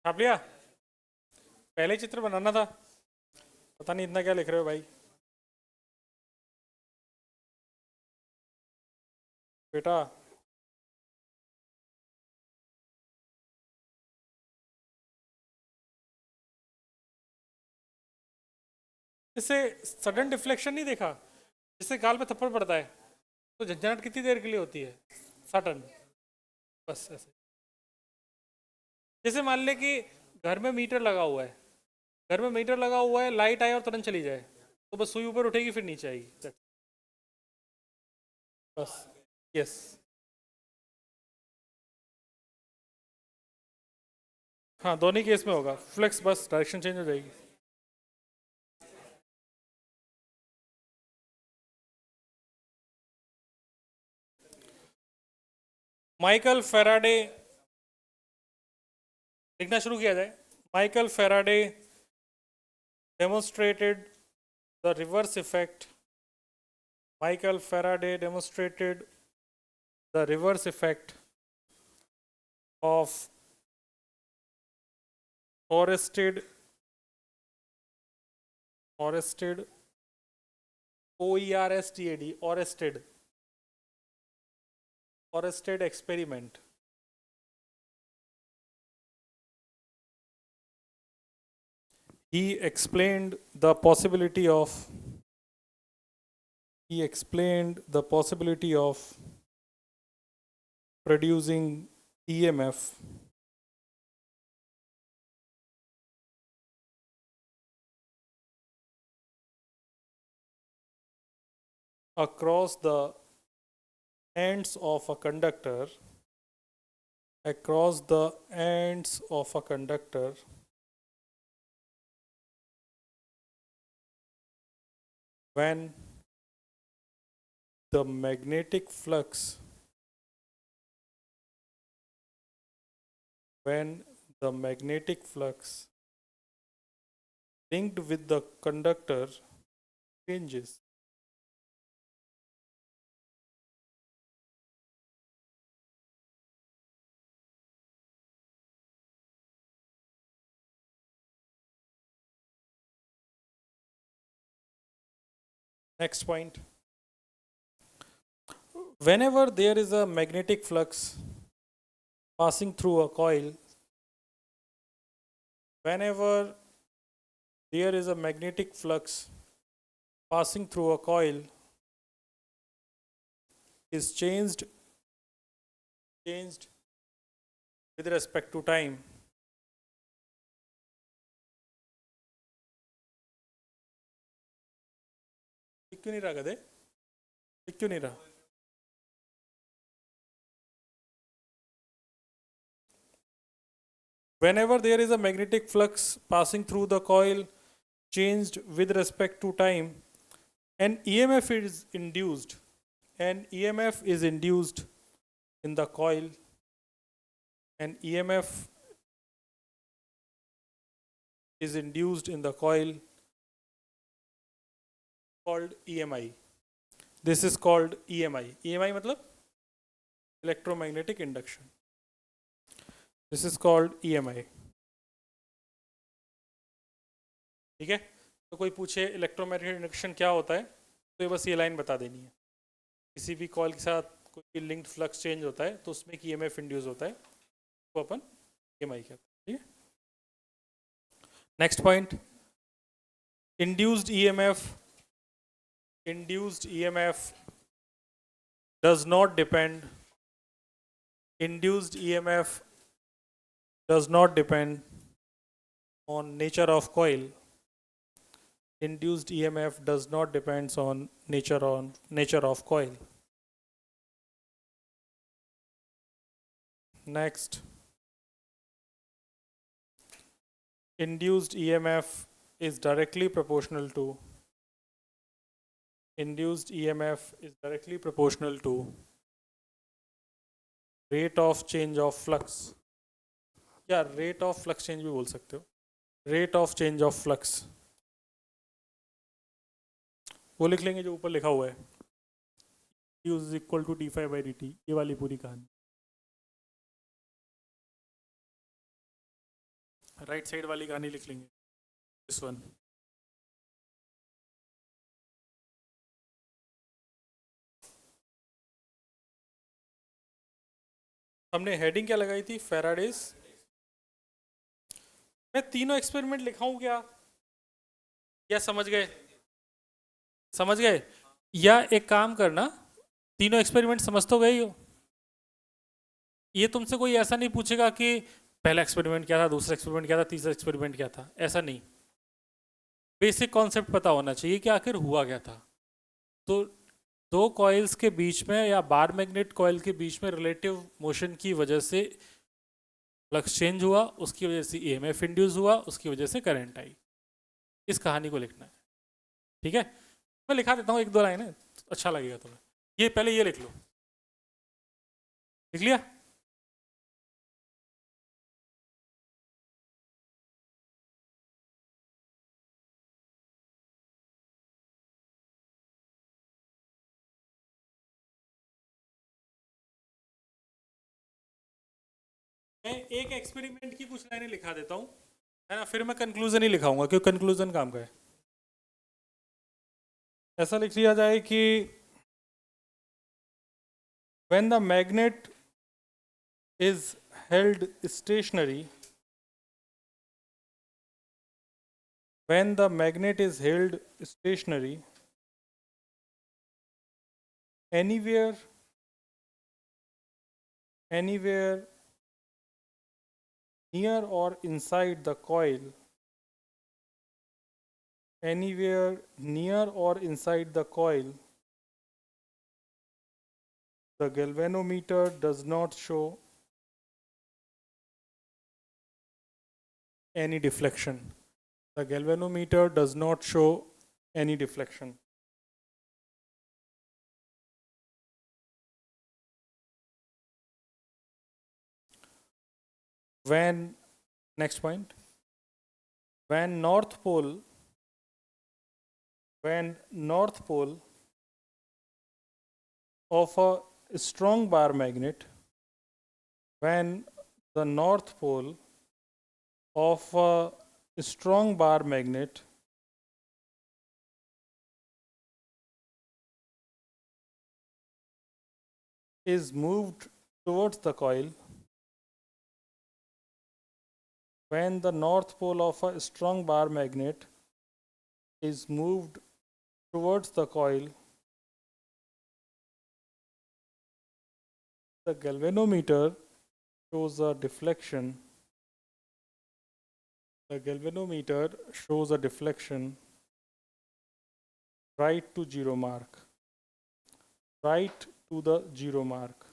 छाप लिया? पहले ही चित्र बनाना था, पता नहीं इतना क्या लिख रहे हो भाई बेटा। इससे सडन डिफ्लेक्शन नहीं देखा, जिससे गाल पे थप्पड़ पड़ता है तो झंझनाहट कितनी देर के लिए होती है? सडन, बस ऐसे। जैसे मान ले कि घर में मीटर लगा हुआ है, घर में मीटर लगा हुआ है, लाइट आए और तुरंत चली जाए, तो बस सुई ऊपर उठेगी फिर नीचे आएगी, बस। यस। हाँ दोनों केस में होगा फ्लेक्स, बस डायरेक्शन चेंज हो जाएगी। माइकल फेराडे, लिखना शुरू किया जाए। Michael Faraday demonstrated the reverse effect. Michael Faraday demonstrated the reverse effect of forested OERSTAD Orested experiment. He explained the possibility of producing EMF across the ends of a conductor, across the ends of a conductor, when the magnetic flux, when the magnetic flux linked with the conductor changes. Next point. Whenever there is a magnetic flux passing through a coil, whenever there is a magnetic flux passing through a coil is changed with respect to time, क्यों नहीं रहा गधे, क्यों नहीं रहा? Whenever there is a magnetic flux passing through the coil changed with respect to time, an EMF is induced. An EMF is induced in the coil. An EMF is induced in the coil called EMI. This is called EMI. EMI मतलब electromagnetic induction. This is called EMI. ठीक है, तो कोई पूछे electromagnetic induction क्या होता है, तो ये बस ये लाइन बता देनी है. किसी भी कॉइल के साथ कोई लिंक्ड फ्लक्स चेंज होता है तो उसमें की EMF इंड्यूस होता है, तो अपन EMI कहते हैं. ठीक है. Next point. induced EMF does not depend on nature of coil. Induced EMF does not depends on nature of coil. Next, induced EMF is directly proportional to rate of change of flux, या rate of flux change भी बोल सकते हो. rate of change of flux वो लिख लेंगे जो ऊपर लिखा हुआ है, U is equal to d∅dt, ये वाली पूरी कहानी. राइट साइड वाली कहानी लिख लेंगे, दिस वन. हमने हेडिंग क्या लगाई थी? फैराडेज. मैं तीनों एक्सपेरिमेंट लिखाऊं क्या, या समझ गए, या एक काम करना, तीनों एक्सपेरिमेंट समझ तो गए हो. ये तुमसे कोई ऐसा नहीं पूछेगा कि पहला एक्सपेरिमेंट क्या था, दूसरा एक्सपेरिमेंट क्या था, तीसरा एक्सपेरिमेंट क्या था, ऐसा नहीं. बेसिक कॉन्सेप्ट पता होना चाहिए कि आखिर हुआ क्या था. तो दो कॉइल्स के बीच में या बार मैग्नेट कॉइल के बीच में रिलेटिव मोशन की वजह से फ्लक्स चेंज हुआ, उसकी वजह से EMF इंड्यूस हुआ, उसकी वजह से करंट आई. इस कहानी को लिखना है. ठीक है, मैं लिखा देता हूँ एक दो लाइन है, अच्छा लगेगा तुम्हें. ये पहले ये लिख लो. लिख लिया? मैं एक एक्सपेरिमेंट की कुछ लाइनें लिखा देता हूँ, है ना, फिर मैं कंक्लूजन ही लिखाऊंगा क्योंकि कंक्लूजन काम का है. ऐसा लिख लिया जाए कि when the magnet is held stationary, anywhere near or inside the coil, the The galvanometer does not show any deflection. The galvanometer does not show any deflection. When, next point, when north pole of a strong bar magnet, when the north pole of a strong bar magnet is moved towards the coil, when the north pole of a strong bar magnet is moved towards the coil, the galvanometer shows a deflection. The galvanometer shows a deflection right to zero mark. Right to the zero mark.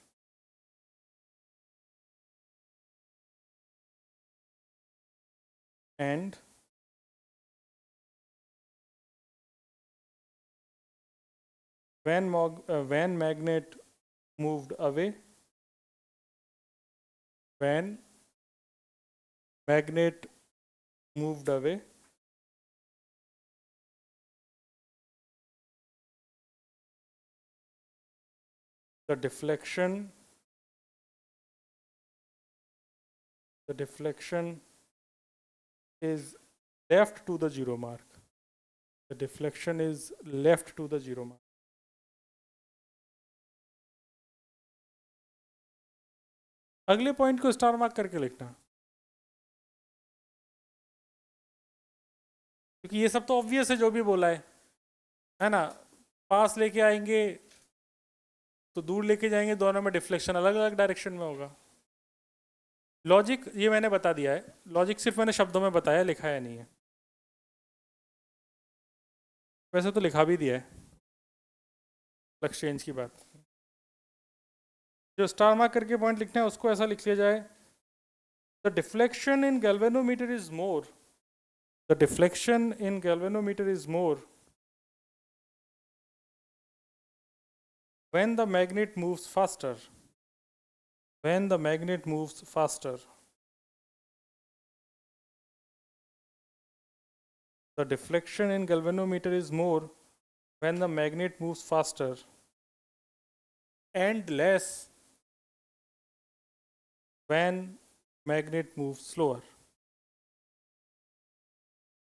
And when magnet moved away, when magnet moved away, the deflection is left to the zero mark. The deflection is left to the zero mark. अगले point को star mark करके लिखना, क्योंकि ये सब तो obvious है जो भी बोला है ना। पास लेके आएंगे तो दूर लेके जाएंगे, दोनों में डिफ्लेक्शन अलग अलग डायरेक्शन में होगा। लॉजिक ये मैंने बता दिया है, लॉजिक सिर्फ मैंने शब्दों में बताया, लिखाया नहीं है। वैसे तो लिखा भी दिया है फ्लक्स चेंज की बात। जो स्टार मार्क करके पॉइंट लिखना है उसको ऐसा लिख लिया जाए, the deflection in galvanometer is more, the deflection in galvanometer is more when the magnet moves faster. When the magnet moves faster. The deflection in galvanometer is more when the magnet moves faster and less when magnet moves slower,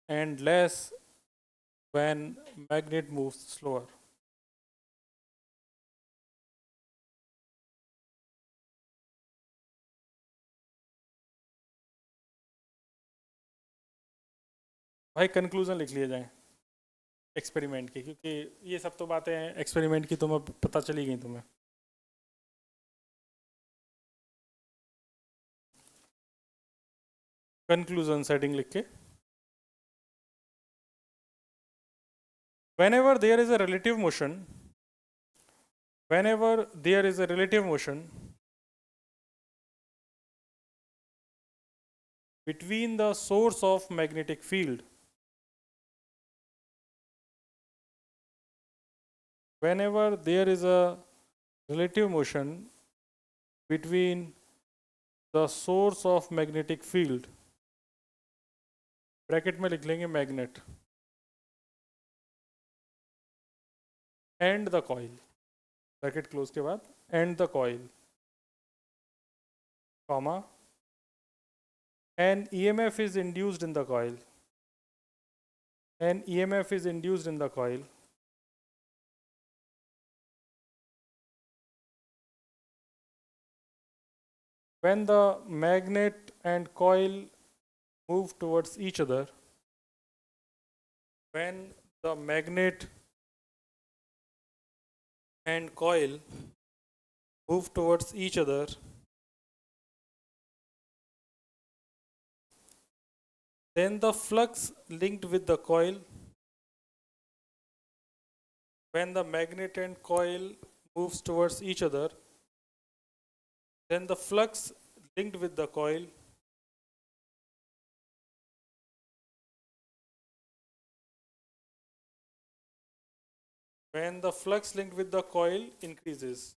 and less when magnet moves slower. भाई conclusion लिख लिए जाए experiment की, क्योंकि ये सब तो बातें हैं एक्सपेरिमेंट की, तुम्हें पता चली गई तुम्हें। कंक्लूजन सेटिंग लिख के, whenever there is a relative motion, whenever there is a relative motion between the source of magnetic field, whenever there is a relative motion between the source of magnetic field, bracket में लिख लेंगे magnet, and the coil, bracket close के बाद and the coil, comma, an EMF is induced in the coil, an EMF is induced in the coil when the magnet and coil move towards each other, when the magnet and coil move towards each other, then the flux linked with the coil, when the magnet and coil moves towards each other, then the flux linked with the coil when the flux linked with the coil increases.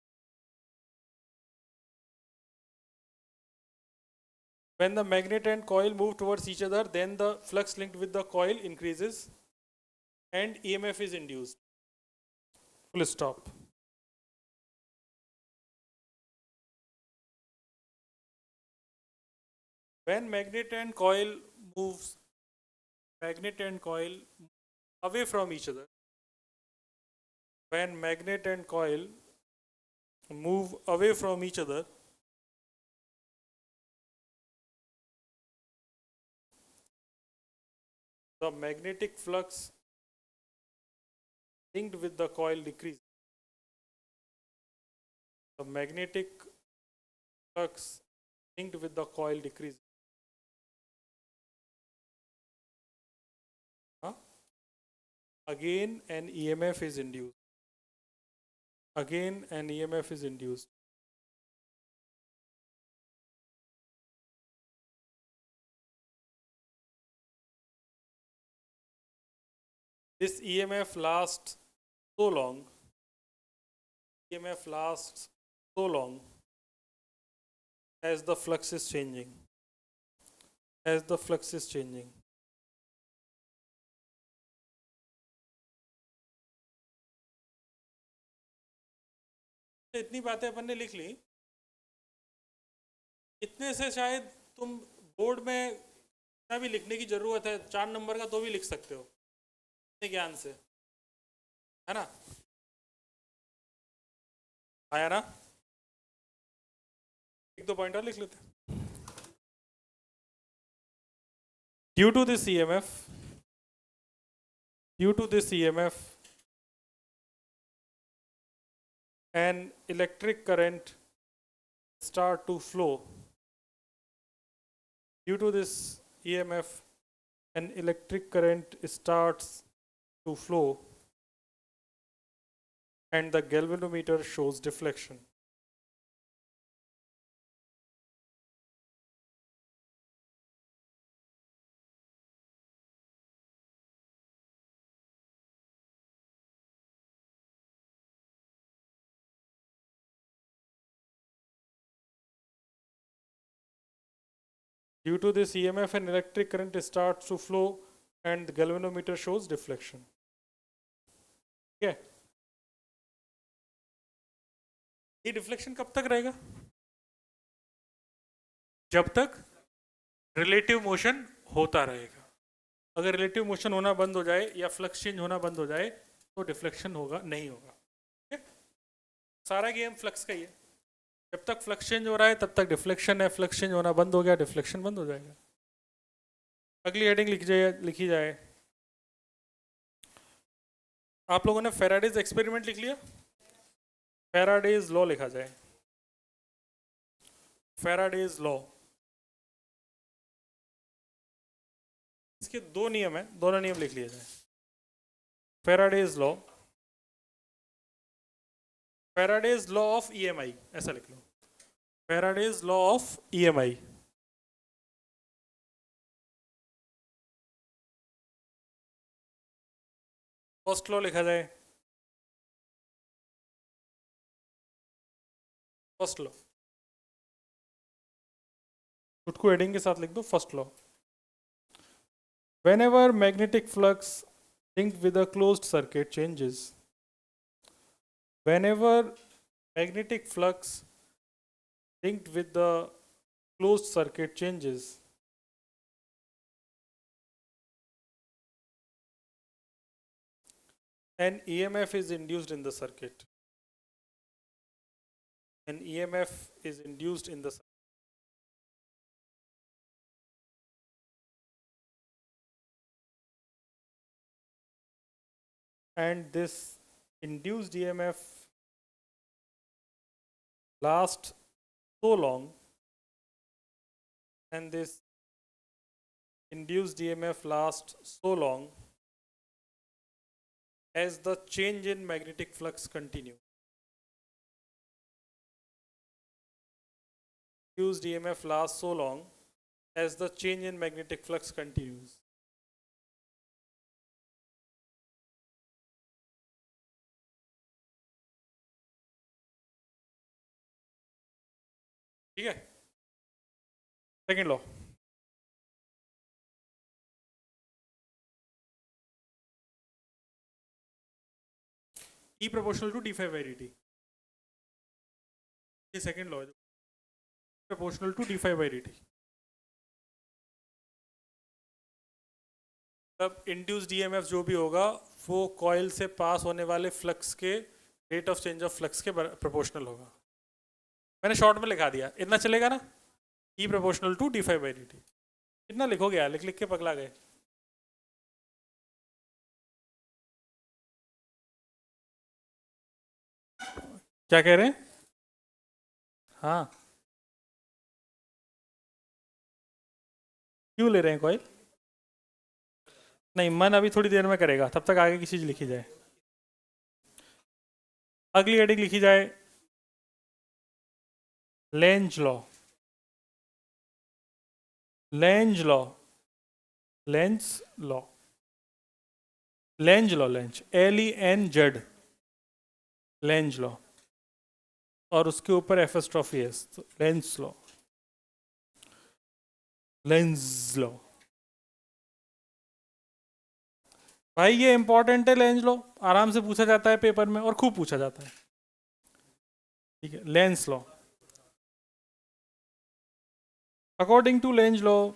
When the magnet and coil move towards each other, then the flux linked with the coil increases and EMF is induced. Full stop. When magnet and coil moves, magnet and coil away from each other. When magnet and coil move away from each other, the magnetic flux linked with the coil decreases. The magnetic flux linked with the coil decreases. Again an EMF is induced. Again an EMF is induced. This EMF lasts so long. EMF lasts so long as the flux is changing. As the flux is changing. इतनी बातें अपन ने लिख ली. इतने से शायद तुम board में इतना भी लिखने की जरूरत है, 4 नंबर का तो भी लिख सकते हो इतने ज्ञान से, है ना? आया ना? एक दो पॉइंट और लिख लेते हैं. Due to this EMF, an electric current start to flow. Due to this EMF, an electric current starts to flow and the galvanometer shows deflection. Due to this EMF, an electric current starts to flow and the galvanometer shows deflection. ठीक है? ये deflection कब तक रहेगा? जब तक relative motion होता रहेगा. अगर रिलेटिव मोशन होना बंद हो जाए या फ्लक्स चेंज होना बंद हो जाए तो डिफ्लेक्शन होगा नहीं होगा. ठीक है? सारा गेम फ्लक्स का ही है. जब तक फ्लक्स चेंज हो रहा है तब तक डिफ्लेक्शन है. फ्लक्स चेंज होना बंद हो गया, डिफ्लेक्शन बंद हो जाएगा. अगली हेडिंग लिखी जाए. आप लोगों ने फेराडेज एक्सपेरिमेंट लिख लिया? फेराडेज लॉ लिखा जाए. फेराडेज लॉ, इसके 2 नियम है, दोनों नियम लिख लिए जाए. Faraday's law, Faraday's law of EMI, ऐसा लिख लो. Faraday's law of EMI. First law लिखा जाए. फर्स्ट लॉ खुद को हेडिंग के साथ लिख दो. First law, whenever magnetic flux linked with a closed circuit changes, whenever magnetic flux linked with the closed circuit changes, an EMF is induced in the circuit. An EMF is induced in the circuit. And this induced EMF lasts so long, and this induced EMF lasts so long as the change in magnetic flux continues. induced EMF lasts so long as the change in magnetic flux continues. ठीक है, second law, E proportional to d5 by dt, ये second law है, proportional to d5 by dt. तब induced EMF जो भी होगा वो coil से पास होने वाले फ्लक्स के rate of change of flux के प्रोपोर्शनल होगा. मैंने शॉर्ट में लिखा दिया, इतना चलेगा ना, E proportional to d5 by dt. इतना लिखोगे यार, लिख लिख के पगला गए. क्या कह रहे हैं? हाँ, क्यों ले रहे हैं कॉइल? नहीं, मन अभी थोड़ी देर में करेगा, तब तक आगे की चीज लिखी जाए. अगली हेडिंग लिखी जाए Lenz law. Lenz law, Lenz law, Lenz law, length LENZ, Lenz law, और उसके ऊपर एफस्ट्रॉफी एस, तो लेंज लॉ, लेंज लॉ. भाई ये इंपॉर्टेंट है लेंज लॉ, आराम से पूछा जाता है पेपर में और खूब पूछा जाता है. ठीक है, Lenz law. According to Lenz law,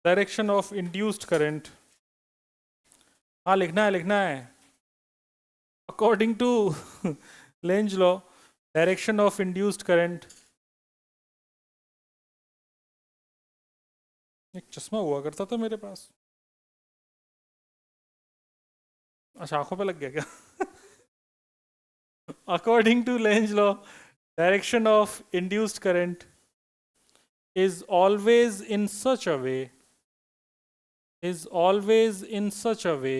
direction of induced current, हाँ लिखना है, लिखना है. According to Lenz law, direction of induced current, एक चश्मा हुआ करता था मेरे पास. अच्छा, आंखों पे लग गया क्या? According to Lenz law, direction of induced current is always in such a way, is always in such a way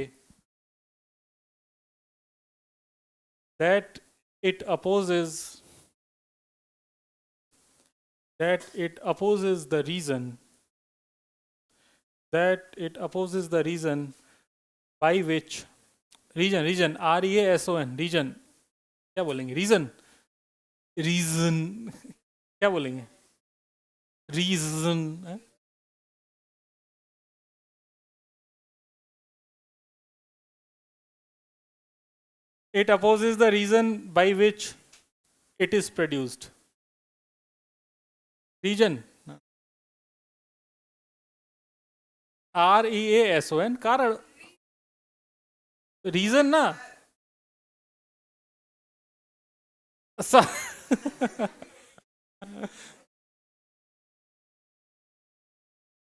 that it opposes, that it opposes the reason, that it opposes the reason by which, region, region, REASON, region, क्या बोलेंगे? Reason, reason क्या बोलेंगे? Reason. It opposes the reason by which it is produced. Region, REASON, कारण, reason ना.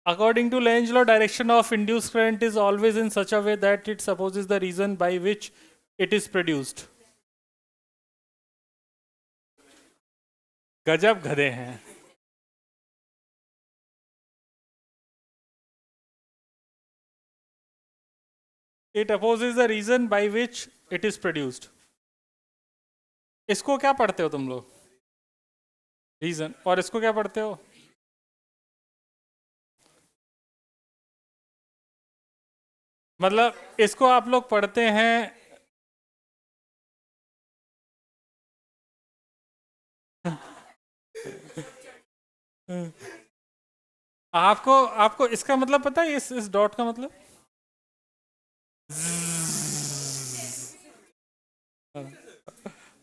According to Lenz law, direction of induced current is always in such a way that it supposes the reason by which it is produced. गजब गधे हैं. It opposes the reason by which it is produced. इसको क्या पढ़ते हो तुम लोग? Reason. और इसको क्या पढ़ते हो? मतलब इसको आप लोग पढ़ते हैं आपको आपको इसका मतलब पता है? इस डॉट का मतलब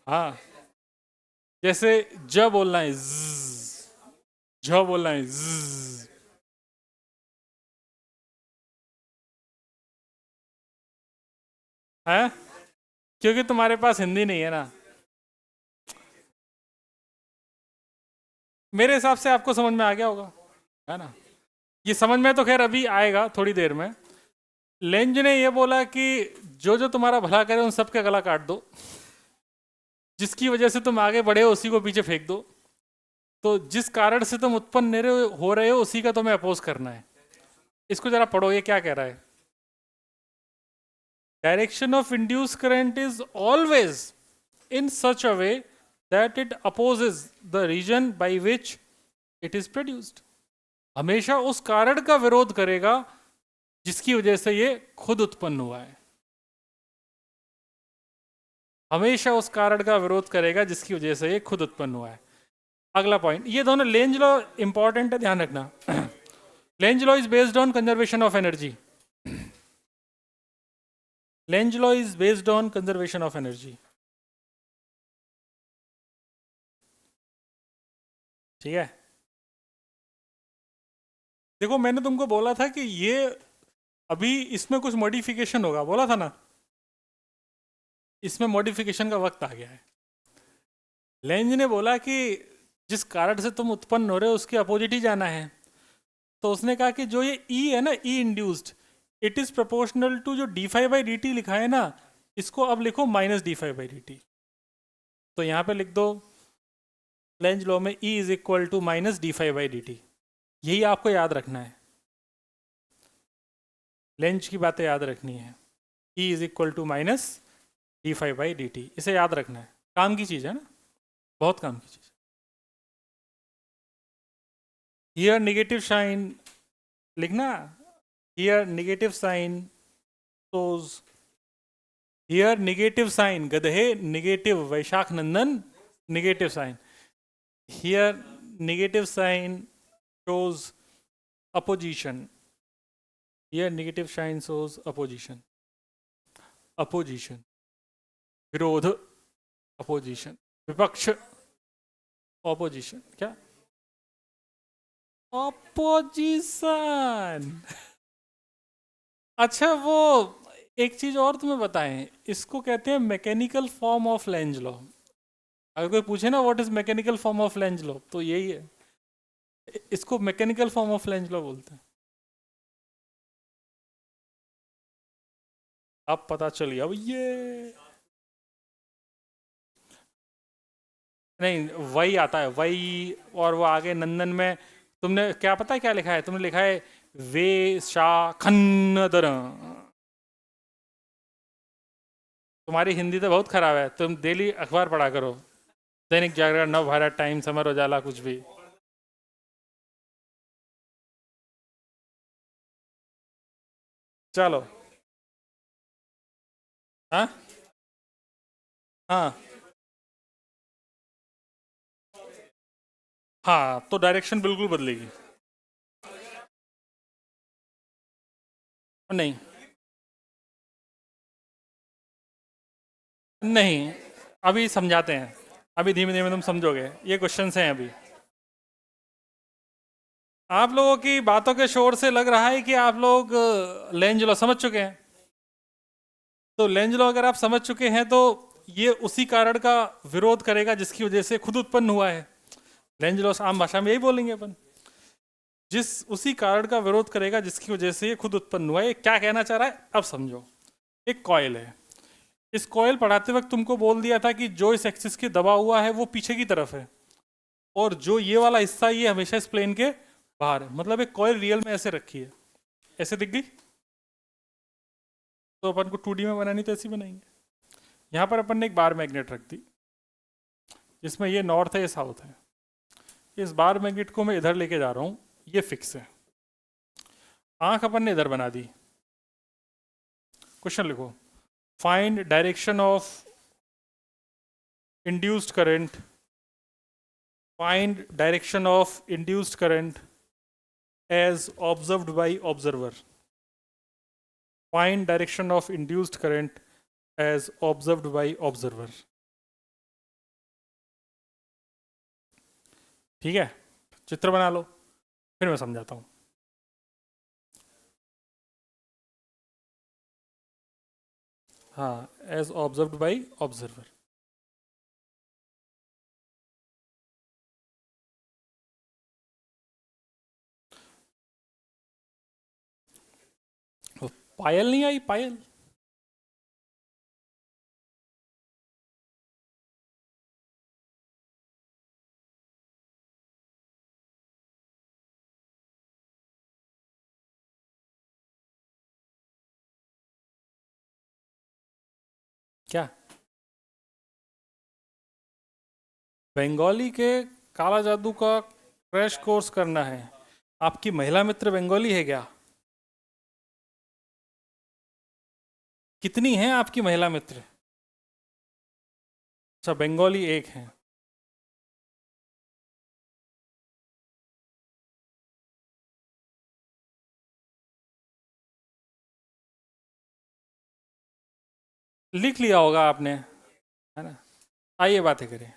हाँ, जैसे ज बोलना है, झ बोलना है, है, क्योंकि तुम्हारे पास हिंदी नहीं है ना. मेरे हिसाब से आपको समझ में आ गया होगा, है ना? ये समझ में तो खैर अभी आएगा थोड़ी देर में. लेंज ने ये बोला कि जो जो तुम्हारा भला करे उन सबका गला काट दो, जिसकी वजह से तुम आगे बढ़े हो उसी को पीछे फेंक दो. तो जिस कारण से तुम उत्पन्न हो रहे हो उसी का तुम्हें अपोज करना है. इसको जरा पढ़ो, ये क्या कह रहा है? Direction of induce current is always in such a way that it opposes the region by which it is produced. हमेशा उस कारण का विरोध करेगा जिसकी वजह से ये खुद उत्पन्न हुआ है। हमेशा उस कारण का विरोध करेगा जिसकी वजह से ये खुद उत्पन्न हुआ है। अगला पॉइंट, ये दोनों लेंज लॉ इंपॉर्टेंट है, ध्यान रखना। Lenz law is based on conservation of energy. Lenz law is based on conservation of energy. ठीक है, देखो मैंने तुमको बोला था कि ये अभी इसमें कुछ मॉडिफिकेशन होगा, बोला था ना, इसमें मॉडिफिकेशन का वक्त आ गया है। लेंज ने बोला कि जिस कारण से तुम उत्पन्न हो रहे हो उसके अपोजिट ही जाना है। तो उसने कहा कि जो ये ई है ना, E induced, it is proportional to जो D five by D T लिखा है ना, इसको अब लिखो minus D five by D T. तो यहाँ पे लिख दो लेंज लॉ में E is equal to minus D five by D T. यही आपको याद रखना है, लेंज की बातें याद रखनी है। E is equal to minus D five by D t, इसे याद रखना है, काम की चीज़ है ना, बहुत काम की चीज़। हियर नेगेटिव साइन लिखना, here negative sign shows, here negative sign गधे, नेगेटिव वैशाख नंदन, negative sign, here negative sign shows opposition, here negative sign shows opposition, opposition, विरोध, opposition, विपक्ष, opposition, क्या opposition। अच्छा, वो एक चीज और तुम्हें बताएं, इसको कहते हैं mechanical form of Lenz law. अगर कोई पूछे ना what is mechanical form of Lenz law, तो यही है, इसको mechanical form of Lenz law बोलते हैं। अब पता चल गया ये, नहीं वही आता है वही, और वो आगे नंदन में तुमने क्या पता है क्या लिखा है, तुमने लिखा है वे शाखन्नदर। तुम्हारी हिंदी तो बहुत खराब है, तुम डेली अखबार पढ़ा करो, दैनिक जागरण, नव भारत, टाइम्स, अमर उजाला, कुछ भी। चलो, हाँ हाँ हाँ, तो डायरेक्शन बिल्कुल बदलेगी। नहीं नहीं, अभी समझाते हैं, अभी धीमे धीमे तुम समझोगे, ये क्वेश्चंस हैं अभी। आप लोगों की बातों के शोर से लग रहा है कि आप लोग लेंज लॉ समझ चुके हैं। तो लेंज लॉ अगर आप समझ चुके हैं तो ये उसी कारण का विरोध करेगा जिसकी वजह से खुद उत्पन्न हुआ है। लेंज लॉ आम भाषा में यही बोलेंगे अपन, जिस उसी कारण का विरोध करेगा जिसकी वजह से ये खुद उत्पन्न हुआ है। ये क्या कहना चाह रहा है अब समझो। एक कॉयल है, इस कॉयल पढ़ाते वक्त तुमको बोल दिया था कि जो इस एक्सिस के दबा हुआ है वो पीछे की तरफ है, और जो ये वाला हिस्सा ये हमेशा इस प्लेन के बाहर है। मतलब एक कॉयल रियल में ऐसे रखी है, ऐसे दिख गई। तो अपन को 2D में बनानी तो ऐसी बनाएंगे। यहाँ पर अपन ने एक बार मैग्नेट रख दी, जिसमें ये नॉर्थ है ये साउथ है। इस बार मैग्नेट को मैं इधर लेके जा रहा हूँ, ये फिक्स है। आंख अपन ने इधर बना दी। क्वेश्चन लिखो, find direction of induced current, find direction of induced current as observed by observer, find direction of induced current as observed by observer. ठीक है, चित्र बना लो, फिर मैं समझाता हूँ। हाँ, एज ऑब्जर्व्ड बाय ऑब्जर्वर। पायल नहीं आई, पायल क्या? बंगाली के काला जादू का क्रैश कोर्स करना है। आपकी महिला मित्र बंगाली है क्या? कितनी हैं आपकी महिला मित्र? अच्छा, बंगाली एक है। लिख लिया होगा आपने, है ना? आइए बातें करें।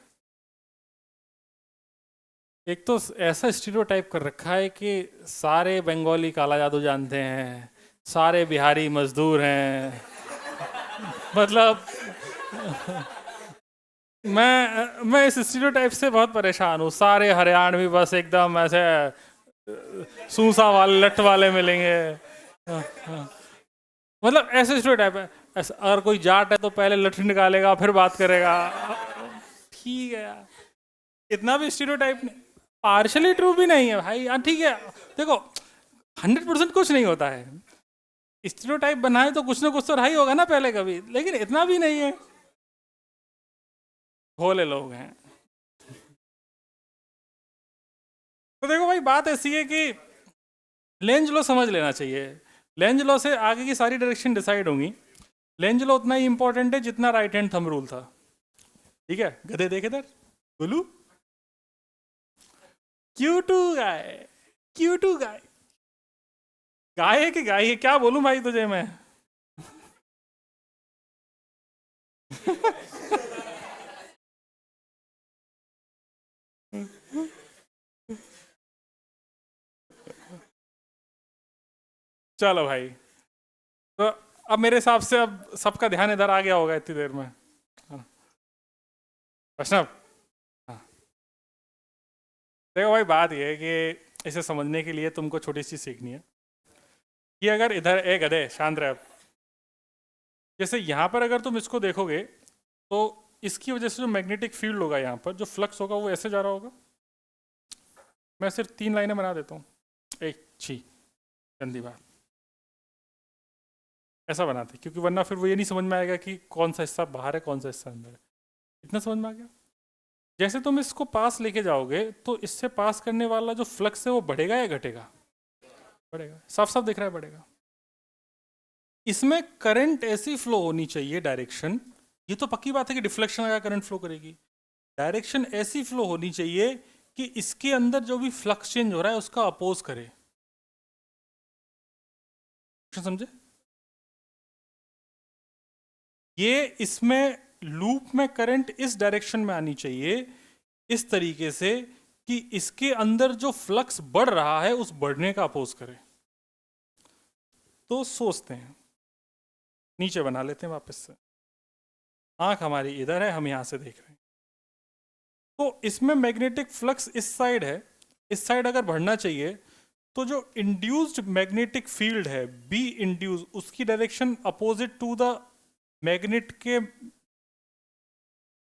एक तो ऐसा स्टीरियोटाइप कर रखा है कि सारे बंगाली काला जादू जानते हैं, सारे बिहारी मजदूर हैं। मतलब मैं इस स्टीरियोटाइप से बहुत परेशान हूँ। सारे हरियाणवी बस एकदम ऐसे सूसा वाले लठ वाले मिलेंगे। हाँ, हाँ। मतलब ऐसे स्टीरियोटाइप है। ऐसा अगर कोई जाट है तो पहले लठ निकालेगा फिर बात करेगा। ठीक है यार, इतना भी स्टीरियोटाइप नहीं, पार्शली ट्रू भी नहीं है भाई। हाँ ठीक है, देखो 100% कुछ नहीं होता है। स्टीरियोटाइप बनाए तो कुछ ना कुछ तो रहा ही होगा ना पहले कभी, लेकिन इतना भी नहीं है। भोले लोग हैं। तो देखो भाई, बात ऐसी है कि लेंज लो समझ लेना चाहिए। लेंज लो से आगे की सारी डायरेक्शन डिसाइड होंगी। लेंज लो उतना ही इंपॉर्टेंट है जितना राइट हैंड थंब रूल था। ठीक है, गधे देखे इधर, बोलू क्यू टू गाय, क्यू टू गाय। गाय है कि गाय है, क्या बोलूं भाई तुझे मैं? चलो भाई, तो अब मेरे हिसाब से अब सबका ध्यान इधर आ गया होगा इतनी देर में। हाँ, वैष्णव। हाँ, देखो भाई, बात यह है कि इसे समझने के लिए तुमको छोटी सी सीखनी है कि अगर इधर एक गधे शांत रहे, जैसे यहाँ पर अगर तुम इसको देखोगे तो इसकी वजह से जो मैग्नेटिक फील्ड होगा, यहाँ पर जो फ्लक्स होगा वो ऐसे जा रहा होगा। मैं सिर्फ 3 लाइनें बना देता हूँ। एक छी, गंदी बात। ऐसा बनाते क्योंकि वरना फिर वो ये नहीं समझ में आएगा कि कौन सा हिस्सा बाहर है कौन सा हिस्सा अंदर है। इतना समझ में आ गया? जैसे तुम इसको पास लेके जाओगे तो इससे पास करने वाला जो फ्लक्स है वो बढ़ेगा या घटेगा? बढ़ेगा, साफ साफ दिख रहा है बढ़ेगा। इसमें करंट ऐसी फ्लो होनी चाहिए, डायरेक्शन, ये तो पक्की बात है कि डिफ्लेक्शन अगर करंट फ्लो करेगी। डायरेक्शन ऐसी फ्लो होनी चाहिए कि इसके अंदर जो भी फ्लक्स चेंज हो रहा है उसका अपोज करे। समझे? ये इसमें लूप में करंट इस डायरेक्शन में आनी चाहिए, इस तरीके से कि इसके अंदर जो फ्लक्स बढ़ रहा है उस बढ़ने का अपोज करे। तो सोचते हैं, नीचे बना लेते हैं वापस से। आंख हमारी इधर है, हम यहां से देख रहे हैं। तो इसमें मैग्नेटिक फ्लक्स इस साइड है, इस साइड अगर बढ़ना चाहिए तो जो इंड्यूस्ड मैग्नेटिक फील्ड है बी इंड्यूस, उसकी direction opposite to the magnet के,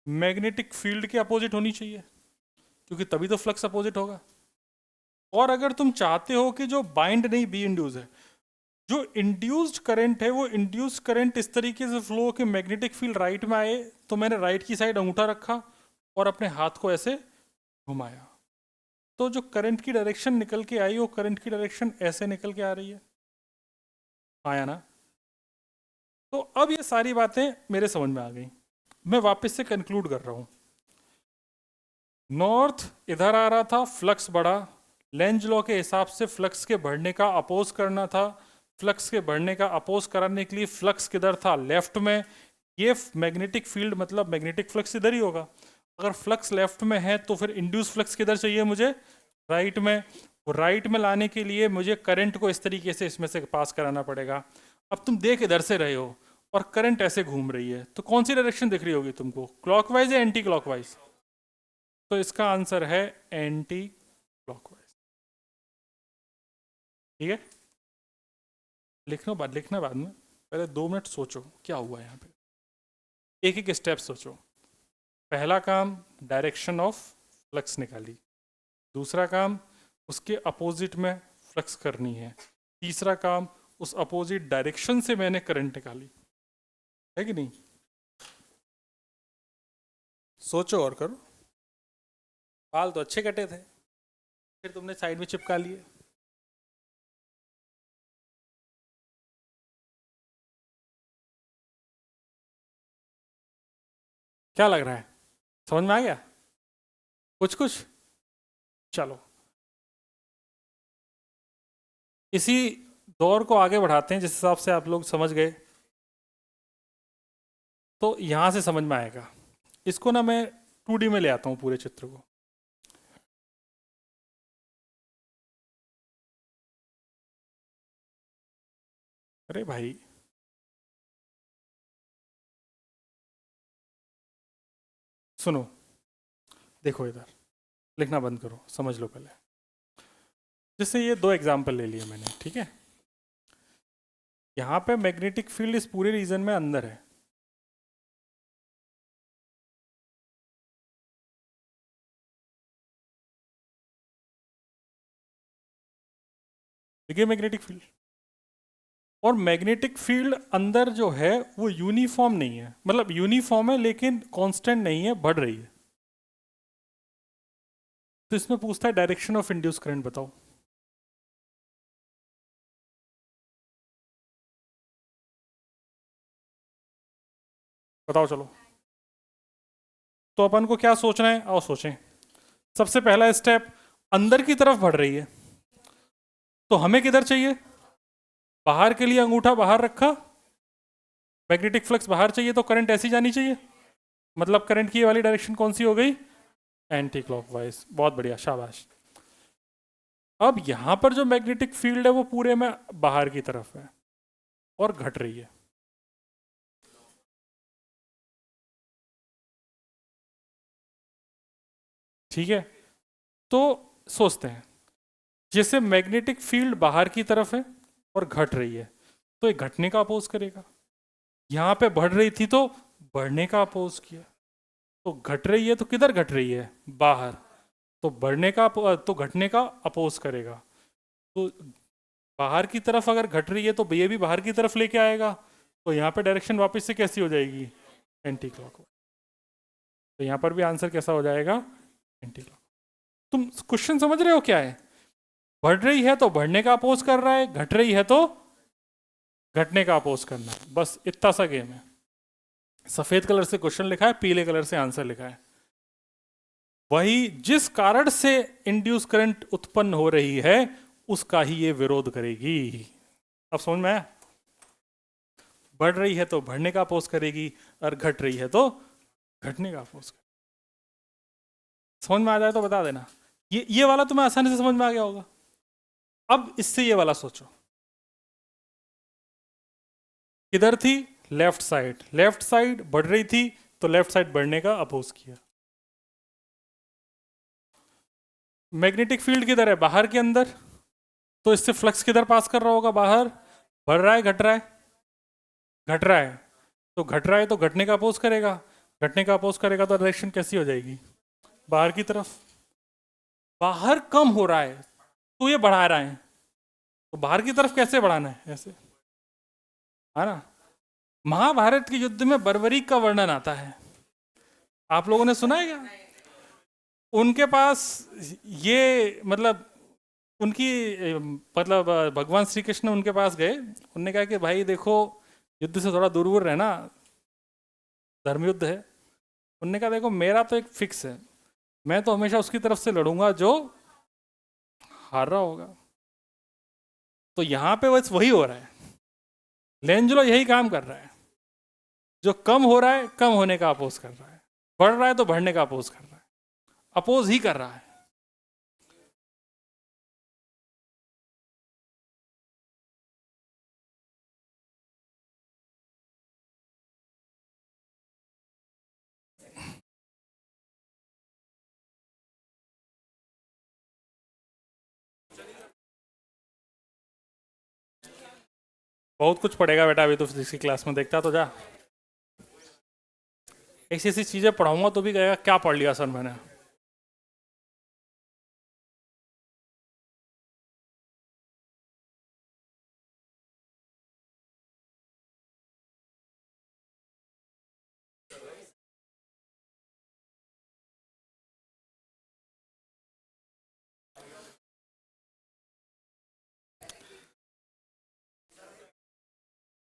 मैग्नेटिक फील्ड के अपोजिट होनी चाहिए, क्योंकि तभी तो फ्लक्स अपोजिट होगा। और अगर तुम चाहते हो कि जो बाइंड नहीं बी इंड्यूस है, जो इंड्यूस्ड करंट है वो इंड्यूस्ड करंट इस तरीके से फ्लो कि मैग्नेटिक फील्ड राइट में आए, तो मैंने राइट की साइड अंगूठा रखा और अपने हाथ को ऐसे घुमाया, तो जो करंट की डायरेक्शन निकल के आई वो करंट की डायरेक्शन ऐसे निकल के आ रही है। आया ना? तो अब ये सारी बातें मेरे समझ में आ गई। मैं वापस से कंक्लूड कर रहा हूं। नॉर्थ इधर आ रहा था, फ्लक्स बढ़ा, लेंज लॉ के हिसाब से फ्लक्स के बढ़ने का अपोज करना था। फ्लक्स के बढ़ने का अपोज कराने के लिए फ्लक्स किधर था? लेफ्ट में। ये मैग्नेटिक फील्ड मतलब मैग्नेटिक फ्लक्स इधर ही होगा। अगर फ्लक्स लेफ्ट में है तो फिर इंड्यूस फ्लक्स किधर चाहिए मुझे? राइट में। राइट में लाने के लिए मुझे करंट को इस तरीके से इसमें से पास कराना पड़ेगा। अब तुम देख इधर से रहे हो और करंट ऐसे घूम रही है, तो कौन सी डायरेक्शन दिख रही होगी तुमको? क्लॉकवाइज या एंटी क्लॉकवाइज? तो इसका आंसर है एंटी क्लॉकवाइज। ठीक है, लिखना बाद में, पहले 2 मिनट सोचो क्या हुआ यहाँ पे। एक एक स्टेप सोचो। पहला काम डायरेक्शन ऑफ फ्लक्स निकाली, दूसरा काम उसके अपोजिट में फ्लक्स करनी है, तीसरा काम उस अपोजिट डायरेक्शन से मैंने करंट निकाली, है कि नहीं? सोचो और करो। बाल तो अच्छे कटे थे, फिर तुमने साइड में चिपका लिए। क्या लग रहा है, समझ में आ गया कुछ कुछ? चलो इसी दौर को आगे बढ़ाते हैं जिस हिसाब से आप लोग समझ गए, तो यहां से समझ में आएगा। इसको ना मैं 2D में ले आता हूं पूरे चित्र को। अरे भाई सुनो, देखो इधर, लिखना बंद करो, समझ लो पहले। जैसे ये दो एग्जाम्पल ले लिए मैंने, ठीक है। यहाँ पे मैग्नेटिक फील्ड इस पूरे रीजन में अंदर है, देखिए मैग्नेटिक फील्ड। और मैग्नेटिक फील्ड अंदर जो है वो यूनिफॉर्म नहीं है, मतलब यूनिफॉर्म है लेकिन कांस्टेंट नहीं है, बढ़ रही है। तो इसमें पूछता है डायरेक्शन ऑफ इंड्यूस करंट बताओ। बताओ चलो। तो अपन को क्या सोचना है, आओ सोचें। सबसे पहला स्टेप, अंदर की तरफ बढ़ रही है, तो हमें किधर चाहिए? बाहर के लिए अंगूठा बाहर रखा, मैग्नेटिक फ्लक्स बाहर चाहिए, तो करंट ऐसी जानी चाहिए। मतलब करंट की ये वाली डायरेक्शन कौन सी हो गई? Anti clockwise. बहुत बढ़िया, शाबाश। अब यहां पर जो मैग्नेटिक फील्ड है वो पूरे में बाहर की तरफ है और घट रही है। ठीक है, तो सोचते हैं, जैसे मैग्नेटिक फील्ड बाहर की तरफ है और घट रही है, तो ये घटने का अपोज करेगा। यहां पे बढ़ रही थी तो बढ़ने का अपोज किया। तो घट रही है तो किधर घट रही है? बाहर। तो बढ़ने का तो घटने का अपोज करेगा। तो बाहर की तरफ अगर घट रही है तो ये भी बाहर की तरफ लेके आएगा, तो यहाँ पे डायरेक्शन वापस से कैसी हो जाएगी? Anti clockwise. तो यहाँ पर भी आंसर कैसा हो जाएगा? Anti clock. तुम क्वेश्चन समझ रहे हो क्या है? बढ़ रही है तो बढ़ने का अपोज कर रहा है, घट रही है तो घटने का अपोज करना है, बस इतना सा गेम है। सफेद कलर से क्वेश्चन लिखा है, पीले कलर से आंसर लिखा है। वही जिस कारण से इंड्यूस करंट उत्पन्न हो रही है उसका ही ये विरोध करेगी। अब समझ में आया? बढ़ रही है तो बढ़ने का अपोज करेगी, और घट रही है तो घटने का अपोज करेगी। समझ में आ जाए तो बता देना। ये वाला तुम्हें आसानी से समझ में आ गया होगा। अब इससे ये वाला सोचो, किधर थी? Left side. लेफ्ट साइड बढ़ रही थी तो लेफ्ट साइड बढ़ने का अपोज किया। मैग्नेटिक फील्ड किधर है? बाहर के अंदर। तो इससे फ्लक्स किधर पास कर रहा होगा? बाहर। बढ़ रहा है घट रहा है? घट रहा है। तो घट रहा है तो घटने का अपोज करेगा, घटने का अपोज करेगा तो डायरेक्शन कैसी हो जाएगी? बाहर की तरफ। बाहर कम हो रहा है तो ये बढ़ा रहा है, तो बाहर की तरफ कैसे बढ़ाना है? ऐसे, है ना। महाभारत के युद्ध में बर्बरीक का वर्णन आता है, आप लोगों ने सुना है क्या? उनके पास ये मतलब उनकी मतलब भगवान श्री कृष्ण उनके पास गए, उन्होंने कहा कि भाई देखो युद्ध से थोड़ा दूर दूर रहना, धर्म युद्ध है। उन्होंने कहा देखो मेरा तो एक फिक्स है, मैं तो हमेशा उसकी तरफ से लड़ूंगा जो हार रहा होगा। तो यहाँ पे बस वही हो रहा है, लेंजलो यही काम कर रहा है। जो कम हो रहा है कम होने का अपोज कर रहा है, बढ़ रहा है तो बढ़ने का अपोज कर रहा है, अपोज ही कर रहा है। बहुत कुछ पढ़ेगा बेटा, अभी तो फिजिक्स की क्लास में देखता तो जा। ऐसी ऐसी चीजें पढ़ाऊंगा तो भी कहेगा क्या पढ़ लिया सर मैंने।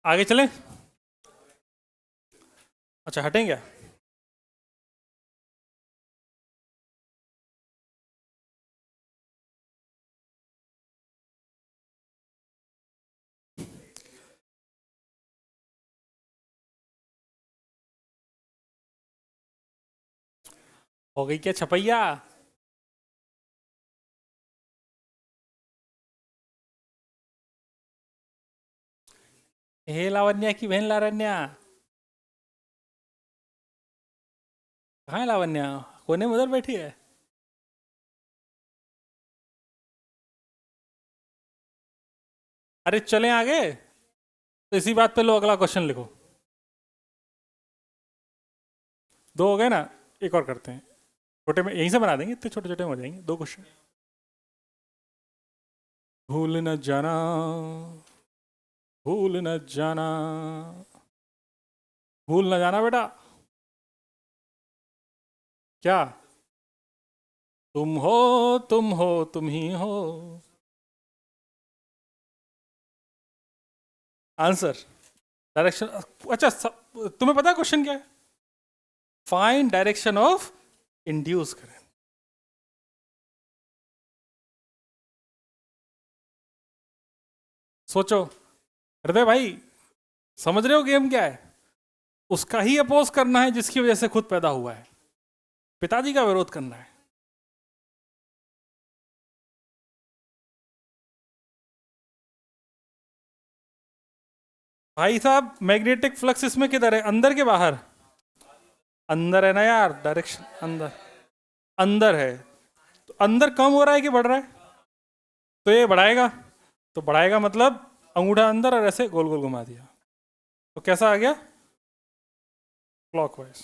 आगे चलें? अच्छा हटें क्या? हो गई क्या छपैया? हे लावण्या की बहन लावण्या, कहाँ है लावण्या? कोने में उधर बैठी है। अरे चलें आगे? तो इसी बात पे लो अगला क्वेश्चन लिखो। दो हो गए ना, एक और करते हैं। छोटे में यहीं से बना देंगे, इतने छोटे छोटे हो जाएंगे दो क्वेश्चन। भूल न जाना, भूल न जाना, भूल न जाना बेटा। क्या? तुम हो, तुम ही हो। Answer, direction. अच्छा तुम्हें पता है क्वेश्चन क्या है? फाइंड डायरेक्शन ऑफ इंड्यूस करें। सोचो हृदय भाई, समझ रहे हो गेम क्या है? उसका ही अपोज करना है जिसकी वजह से खुद पैदा हुआ है। पिताजी का विरोध करना है। भाई साहब मैग्नेटिक फ्लक्स इसमें किधर है, अंदर के बाहर? अंदर है ना यार, डायरेक्शन अंदर। अंदर है। तो अंदर कम हो रहा है कि बढ़ रहा है? तो ये बढ़ाएगा। तो बढ़ाएगा मतलब अंगूठा अंदर और ऐसे गोल गोल घुमा दिया, तो कैसा आ गया? क्लॉकवाइज।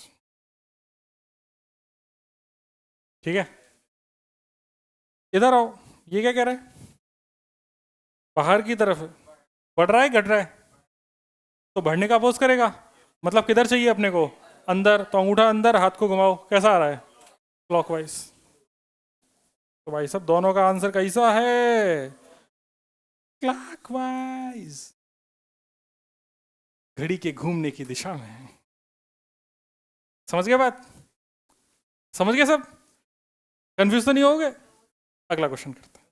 ठीक है, इधर आओ। ये क्या कह रहा है? बाहर की तरफ है। बढ़ रहा है घट रहा है? तो बढ़ने का अपोज करेगा। मतलब किधर चाहिए अपने को? अंदर। तो अंगूठा अंदर, हाथ को घुमाओ, कैसा आ रहा है? क्लॉकवाइज। तो भाई सब दोनों का आंसर कैसा है? क्लॉकवाइज। घड़ी के घूमने की दिशा में। समझ गए बात? समझ गए सब? कंफ्यूज तो नहीं हो गए? अगला क्वेश्चन करते हैं।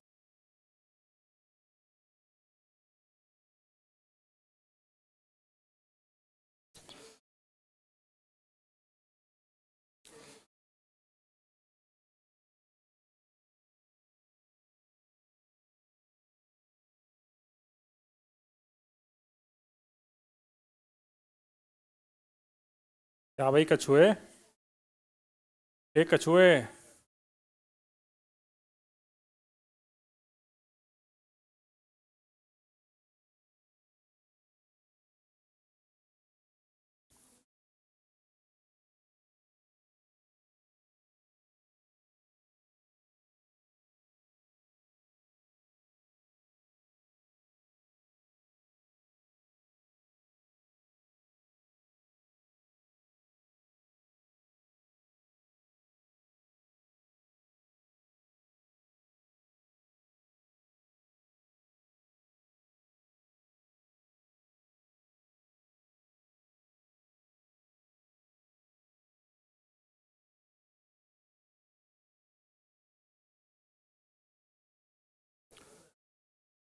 क्या भाई कछुए? एक कछुए।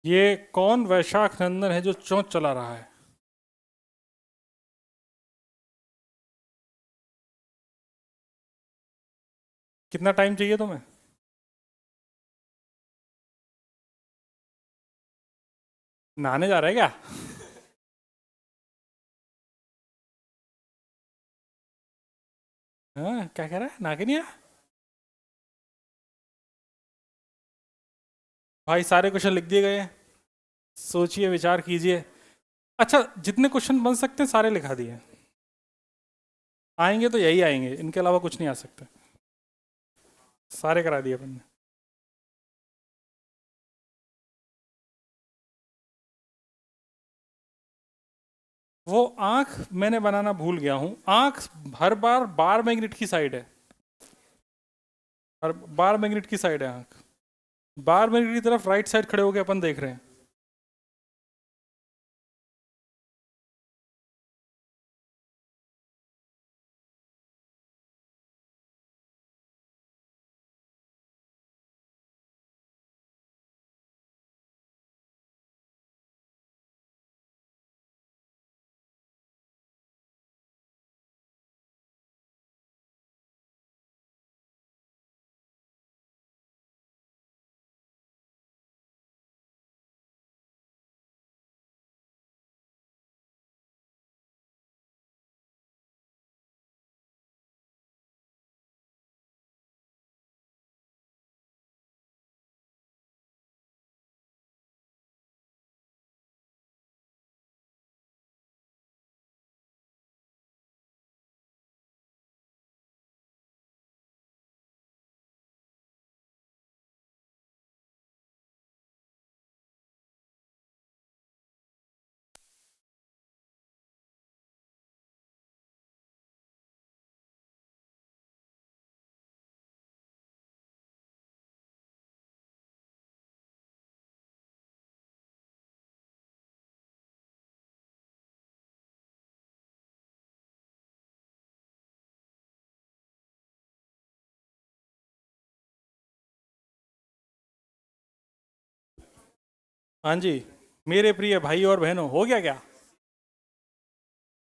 ये कौन वैशाख नंदन है जो चोंच चला रहा है? कितना टाइम चाहिए तुम्हें? नहाने जा रहा है क्या? हाँ क्या कह रहा है, नहा के नहीं आया? भाई सारे क्वेश्चन लिख दिए गए हैं, सोचिए विचार कीजिए। अच्छा जितने क्वेश्चन बन सकते हैं सारे लिखा दिए। आएंगे तो यही आएंगे, इनके अलावा कुछ नहीं आ सकता। सारे करा दिए अपन ने। वो आंख मैंने बनाना भूल गया हूँ। आंख हर बार बार मैग्नेट की साइड है। हर बार मैग्नेट की साइड है आंख। बार मैग्नेट की तरफ राइट साइड खड़े होके अपन देख रहे हैं। हाँ जी, मेरे प्रिय भाई और बहनों, हो गया क्या?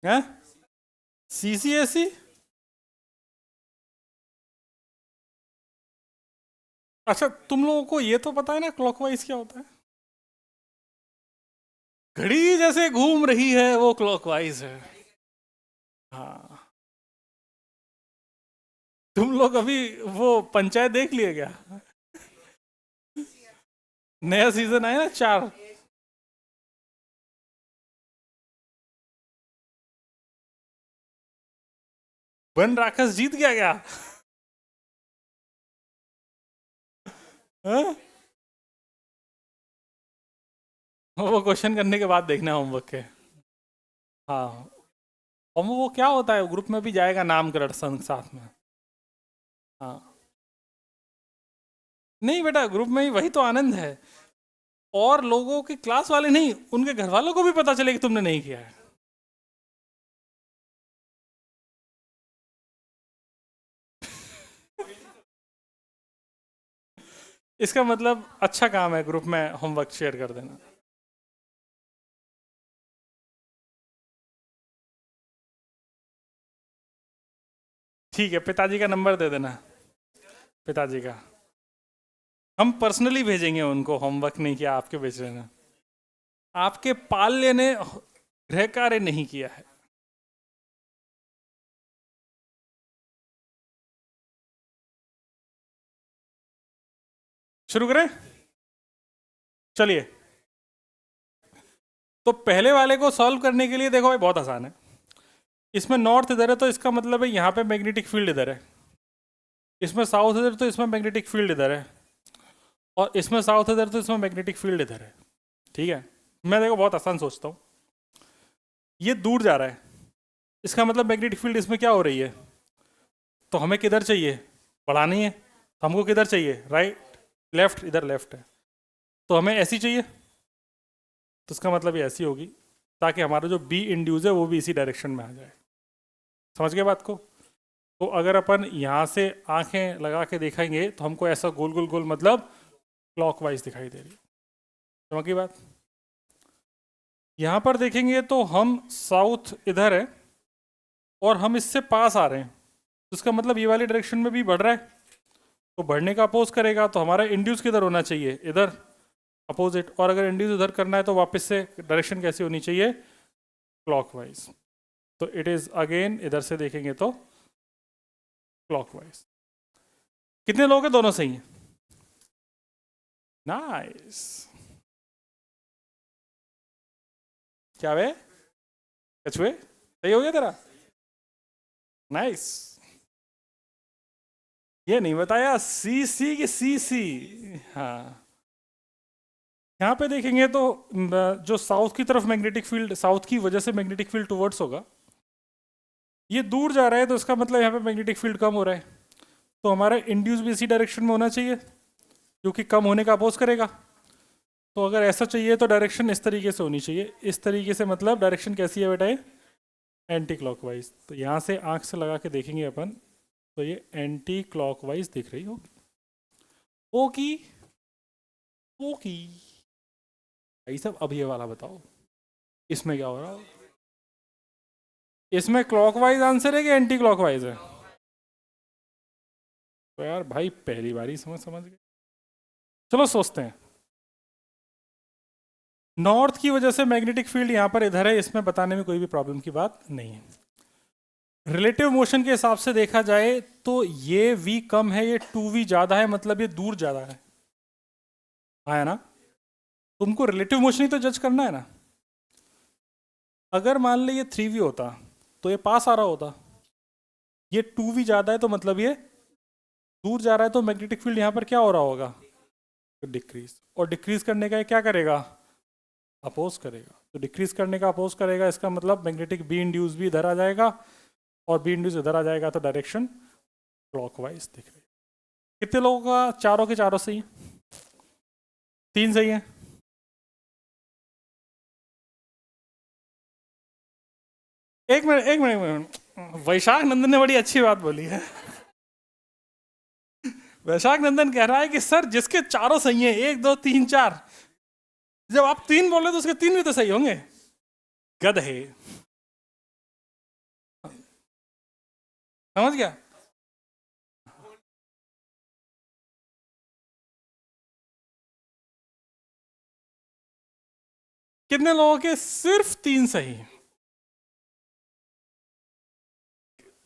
हैं? सीसीएसई? अच्छा, तुम लोगों को ये तो पता है ना क्लॉकवाइज क्या होता है? घड़ी जैसे घूम रही है वो क्लॉकवाइज है। हाँ। तुम लोग अभी वो पंचायत देख लिए क्या? नया सीजन आया ना, 4। वन राक्षस जीत गया क्या? हाँ? वो क्वेश्चन करने के बाद देखना होमवर्क के। हाँ। और वो क्या होता है, ग्रुप में भी जाएगा नामकरण संग साथ में। हाँ। नहीं बेटा, ग्रुप में ही वही तो आनंद है। और लोगों की क्लास वाले नहीं, उनके घर वालों को भी पता चले कि तुमने नहीं किया है। इसका मतलब अच्छा काम है ग्रुप में होमवर्क शेयर कर देना। ठीक है, पिताजी का नंबर दे देना। पिताजी का हम पर्सनली भेजेंगे उनको, होमवर्क नहीं किया आपके भेज लेना। आपके पाल्य ने गृह कार्य नहीं किया है। शुरू करें? चलिए। तो पहले वाले को सॉल्व करने के लिए देखो भाई, बहुत आसान है। इसमें नॉर्थ इधर है तो इसका मतलब है यहाँ पे मैग्नेटिक फील्ड इधर है। इसमें साउथ इधर तो इसमें मैग्नेटिक फील्ड इधर है। और इसमें साउथ इधर तो इसमें मैग्नेटिक फील्ड इधर है। ठीक है। मैं देखो बहुत आसान सोचता हूँ। ये दूर जा रहा है, इसका मतलब मैग्नेटिक फील्ड इसमें क्या हो रही है? तो हमें किधर चाहिए? बढ़ानी है, तो हमको किधर चाहिए? राइट, लेफ्ट, इधर लेफ्ट है। तो हमें ऐसी चाहिए, तो इसका मतलब ये ऐसी होगी, ताकि हमारा जो बी इंड्यूस है वो भी इसी डायरेक्शन में आ जाए। समझ गए बात को? तो अगर अपन यहाँ से आंखें लगा के देखेंगे तो हमको ऐसा गोल गोल गोल, मतलब क्लॉकवाइज दिखाई दे रही है। समझ गई बात? यहाँ पर देखेंगे तो हम साउथ इधर है और हम इससे पास आ रहे हैं, तो इसका मतलब ये वाली डायरेक्शन में भी बढ़ रहा है। तो बढ़ने का अपोज करेगा, तो हमारा इंड्यूस किधर होना चाहिए? इधर, अपोजिट। और अगर इंड्यूस उधर करना है तो वापस से डायरेक्शन कैसी होनी चाहिए? क्लॉकवाइज। तो इट इज अगेन, इधर से देखेंगे तो क्लॉकवाइज। कितने लोग हैं? दोनों सही हैं। नाइस। क्या वे कछुए, सही हो गया तेरा? नाइस। ये नहीं बताया सी सी की सी सी। हाँ। यहाँ पे देखेंगे तो जो साउथ की तरफ मैग्नेटिक फील्ड, साउथ की वजह से मैग्नेटिक फील्ड टुवर्ड्स होगा। ये दूर जा रहा है तो इसका मतलब यहाँ पे मैग्नेटिक फील्ड कम हो रहा है। तो हमारा इंड्यूस भी इसी डायरेक्शन में होना चाहिए, क्योंकि कम होने का अपोज करेगा। तो अगर ऐसा चाहिए तो डायरेक्शन इस तरीके से होनी चाहिए। इस तरीके से मतलब डायरेक्शन कैसी है बेटा? Anti clockwise. तो यहाँ से आंख से लगा के देखेंगे अपन, तो ये एंटी क्लॉकवाइज दिख रही होगी। ओकी ओकी। भाई साहब, अब ये वाला बताओ, इसमें क्या हो रहा है? इसमें क्लॉकवाइज आंसर है कि एंटी क्लॉकवाइज है? तो यार भाई, पहली बार ही समझ समझ गए। चलो सोचते हैं। नॉर्थ की वजह से मैग्नेटिक फील्ड यहाँ पर इधर है, इसमें बताने में कोई भी प्रॉब्लम की बात नहीं है। रिलेटिव मोशन के हिसाब से देखा जाए तो ये v कम है, ये 2v ज़्यादा है, मतलब ये दूर ज़्यादा है। आया ना? तुमको रिलेटिव मोशन ही तो जज करना है ना। अगर मान ली ये 3v होता तो ये पास आ रहा होता। ये 2v ज़्यादा है तो मतलब ये दूर जा रहा है, तो मैग्नेटिक फील्ड यहाँ पर क्या हो रहा होगा? डिक्रीज। और डिक्रीज करने का ये क्या करेगा? अपोज करेगा। तो डिक्रीज करने का अपोज करेगा, इसका मतलब मैग्नेटिक बी इंड्यूस भी इधर आ जाएगा, और बी इंड्यूस इधर आ जाएगा, तो डायरेक्शन क्लॉकवाइज दिख रही है। कितने लोगों का चारों के चारों सही है? 3 सही है। एक मिनट एक मिनट एक मिनट, वैशाख नंदन ने बड़ी अच्छी बात बोली है। वैशाख नंदन कह रहा है कि सर जिसके चारों सही है, 1 2 3 4, जब आप 3 बोल रहे तो उसके 3 भी तो सही होंगे, गधे। समझ गया? कितने लोगों के सिर्फ 3 सही?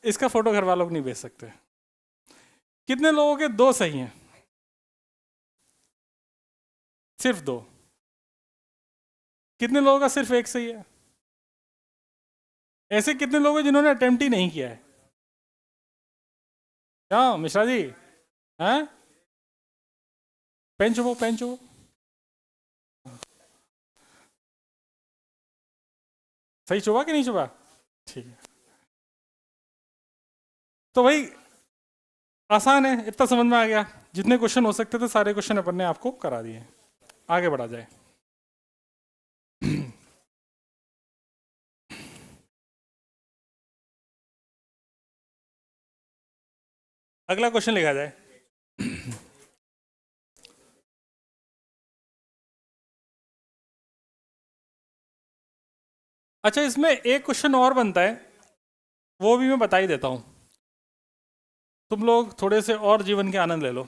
इसका फोटो घर वालों को नहीं भेज सकते। कितने लोगों के 2 सही हैं? सिर्फ 2। कितने लोगों का सिर्फ 1 सही है? ऐसे कितने लोग हैं जिन्होंने अटेम्प्ट ही नहीं किया है? क्या मिश्रा जी? हैं? पेन चुपो, पेन चुपो। सही चुबा कि नहीं चुबा? ठीक है। तो भाई आसान है, इतना समझ में आ गया। जितने क्वेश्चन हो सकते थे सारे क्वेश्चन अपन ने आपको करा दिए। आगे बढ़ा जाए। अगला क्वेश्चन लिखा जाए। अच्छा, इसमें एक क्वेश्चन और बनता है, वो भी मैं बता ही देता हूं। तुम लोग थोड़े से और जीवन के आनंद ले लो।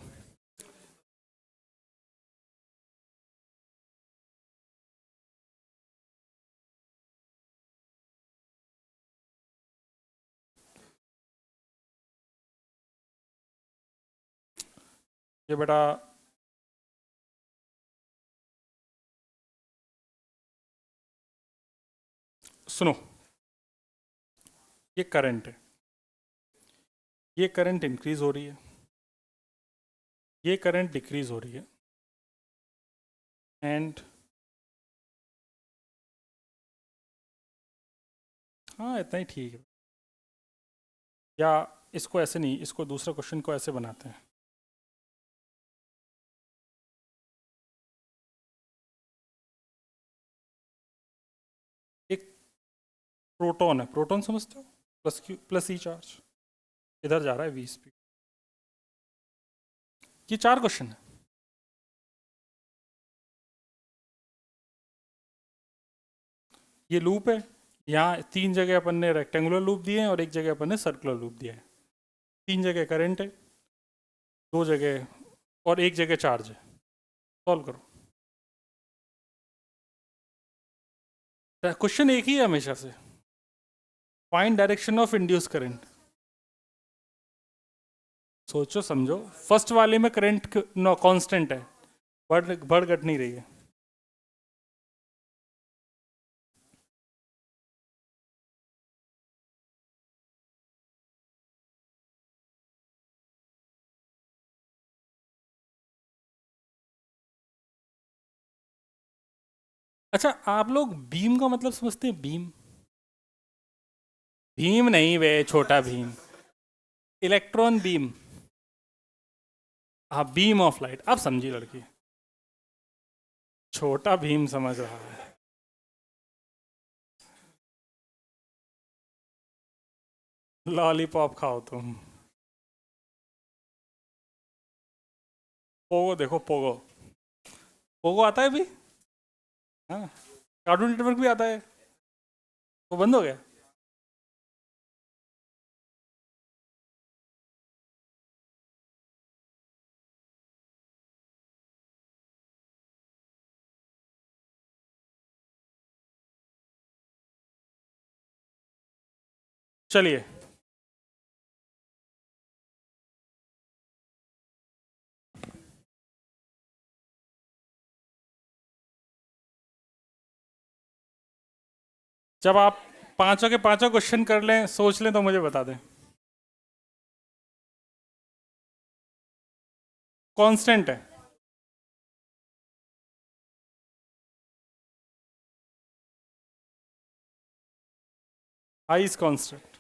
ये बेटा, सुनो, ये करंट है, ये करंट इंक्रीज हो रही है, ये करंट डिक्रीज हो रही है, एंड हाँ इतना ही ठीक है। या इसको ऐसे नहीं, इसको दूसरा क्वेश्चन को ऐसे बनाते हैं। एक प्रोटॉन है, प्रोटॉन समझते हो? प्लस क्यू प्लस ई चार्ज इधर जा रहा है 20 स्पीड। ये 4 क्वेश्चन है। ये लूप है, यहाँ 3 जगह अपन ने रेक्टेंगुलर लूप दिए हैं और 1 जगह अपन ने सर्कुलर लूप दिया है। 3 जगह करंट है, 2 जगह और 1 जगह चार्ज है। सॉल्व करो। क्वेश्चन एक ही है हमेशा से, find direction of induce current. सोचो समझो, फर्स्ट वाले में करंट कांस्टेंट है, बढ़ घट नहीं रही है। अच्छा, आप लोग बीम का मतलब समझते हैं? बीम, भीम नहीं वे, छोटा भीम, इलेक्ट्रॉन बीम। हाँ, बीम ऑफ लाइट, आप समझी लड़की। छोटा भीम समझ रहा है। लॉलीपॉप खाओ तुम। पोगो देखो, पोगो, पोगो आता है भी। हाँ, कार्टून नेटवर्क भी आता है। वो बंद हो गया। चलिए, जब आप पांचों के पांचों क्वेश्चन कर लें, सोच लें, तो मुझे बता दें। कांस्टेंट है। I is constant.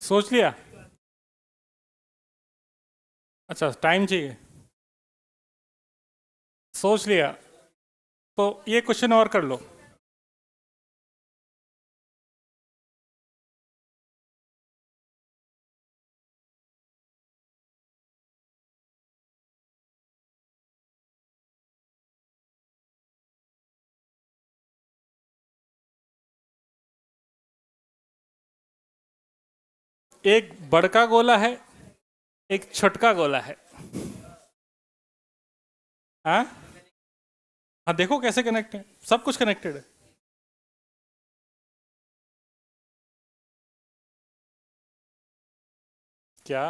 सोच लिया? अच्छा, टाइम चाहिए। सोच लिया? तो ये क्वेश्चन और कर लो। एक बड़का गोला है, एक छोटका गोला है। हाँ हाँ, देखो कैसे कनेक्ट है, सब कुछ कनेक्टेड है। क्या?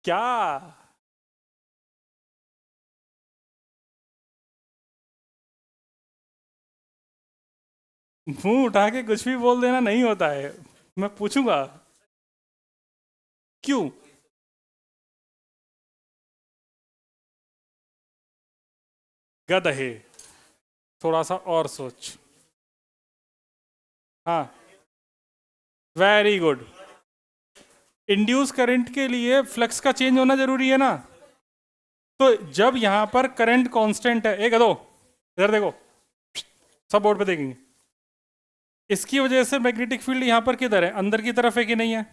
क्या? मुंह उठा के कुछ भी बोल देना नहीं होता है। मैं पूछूंगा। क्यों? गधे, थोड़ा सा और सोच। हाँ, वेरी गुड। इंड्यूस करंट के लिए फ्लक्स का चेंज होना जरूरी है ना। तो जब यहां पर करंट कांस्टेंट है, एक दो, इधर देखो, सब बोर्ड पे देखेंगे। इसकी वजह से मैग्नेटिक फील्ड यहां पर किधर है, अंदर की तरफ है कि नहीं है?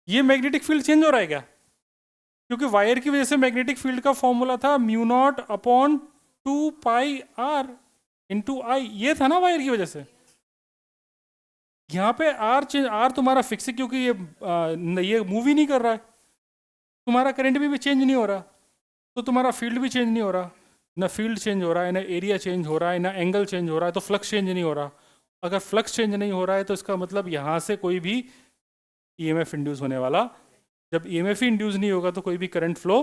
ये मैग्नेटिक फील्ड चेंज हो रहा है क्या? क्योंकि वायर की वजह से मैग्नेटिक फील्ड का फॉर्मूला था mu naught upon 2 pi R into I, ये था ना वायर की वजह से। यहाँ पे आर चेंज, आर तुम्हारा फिक्स है क्योंकि ये मूव ही नहीं कर रहा है। तुम्हारा करंट भी चेंज नहीं हो रहा, तो तुम्हारा फील्ड भी चेंज नहीं हो रहा। ना फील्ड चेंज हो रहा है, ना एरिया चेंज हो रहा है, ना एंगल चेंज हो रहा है, तो फ्लक्स चेंज नहीं हो रहा। अगर फ्लक्स चेंज नहीं हो रहा है तो इसका मतलब यहाँ से कोई भी ईएमएफ इंड्यूस होने वाला। जब ईएमएफ ही इंड्यूस नहीं होगा तो कोई भी करंट फ्लो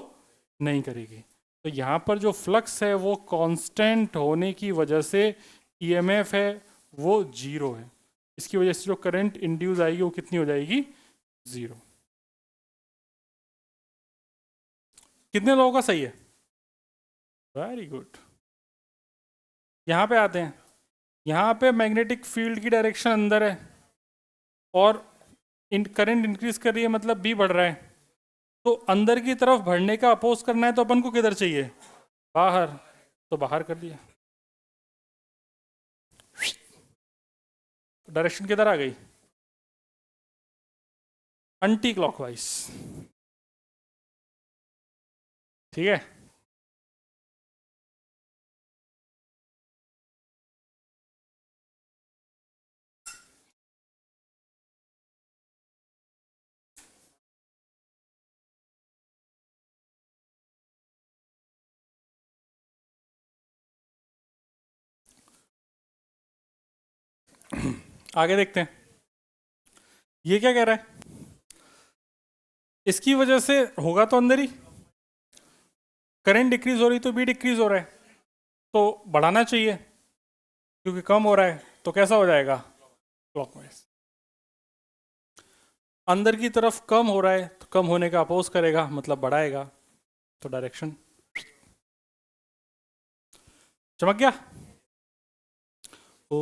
नहीं करेगी। तो यहाँ पर जो फ्लक्स है वो कांस्टेंट होने की वजह से ईएमएफ है वो जीरो है। इसकी वजह से जो करंट इंड्यूस आएगी वो कितनी हो जाएगी? जीरो। कितने लोगों का सही है? Very good. यहाँ पे आते हैं। यहाँ पे मैग्नेटिक फील्ड की डायरेक्शन अंदर है और करंट इंक्रीज कर रही है, मतलब बी बढ़ रहा है। तो अंदर की तरफ बढ़ने का अपोज करना है तो अपन को किधर चाहिए? बाहर। तो बाहर कर दिया। डायरेक्शन किधर आ गई? Anti clockwise. ठीक है। आगे देखते हैं, ये क्या कह रहा है। इसकी वजह से होगा तो अंदर ही, करंट डिक्रीज हो रही तो बी डिक्रीज हो रहा है, तो बढ़ाना चाहिए। क्योंकि कम हो रहा है तो कैसा हो जाएगा? क्लॉकवाइज। अंदर की तरफ कम हो रहा है तो कम होने का अपोज करेगा, मतलब बढ़ाएगा। तो डायरेक्शन चमक गया। ओ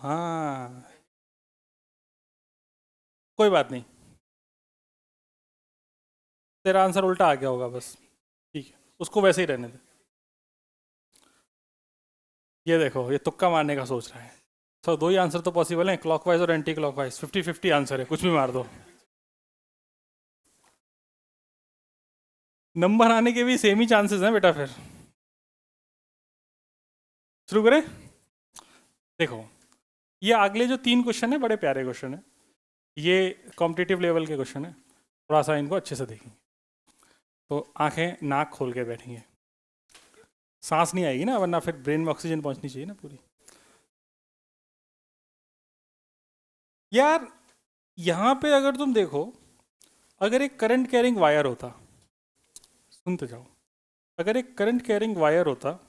हाँ, कोई बात नहीं, तेरा आंसर उल्टा आ गया होगा बस। ठीक है, उसको वैसे ही रहने दे। ये देखो, ये तुक्का मारने का सोच रहा है। तो दो ही आंसर तो पॉसिबल है, क्लॉकवाइज और एंटी क्लॉकवाइज। 50-50 आंसर है, कुछ भी मार दो। नंबर आने के भी सेम ही चांसेस हैं बेटा। फिर शुरू करें। देखो, ये अगले जो 3 क्वेश्चन है बड़े प्यारे क्वेश्चन है। ये कॉम्पिटिटिव लेवल के क्वेश्चन है, थोड़ा सा इनको अच्छे से देखेंगे। तो आंखें नाक खोल के बैठेंगे। सांस नहीं आएगी ना, वरना फिर ब्रेन में ऑक्सीजन पहुंचनी चाहिए ना पूरी। यार, यहाँ पे अगर तुम देखो, अगर एक करंट कैरिंग वायर होता, सुनते जाओ, अगर एक करंट कैरिंग वायर होता,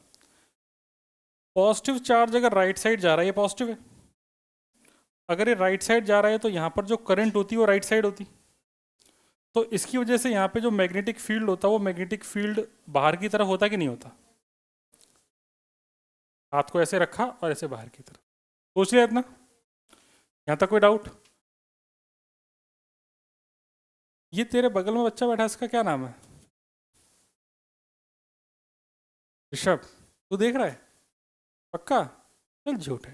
पॉजिटिव चार्ज अगर राइट साइड जा रहा है, ये पॉजिटिव है। अगर ये राइट साइड जा रहा है तो यहाँ पर जो करंट होती है वो राइट साइड होती। तो इसकी वजह से यहाँ पे जो मैग्नेटिक फील्ड होता है वो मैग्नेटिक फील्ड बाहर की तरफ होता कि नहीं होता? हाथ को ऐसे रखा और ऐसे बाहर की तरफ, सोच लिया इतना। यहाँ तक कोई डाउट? ये तेरे बगल में बच्चा बैठा है, इसका क्या नाम है? ऋषभ? तू देख रहा है? पक्का? चल झूठ है।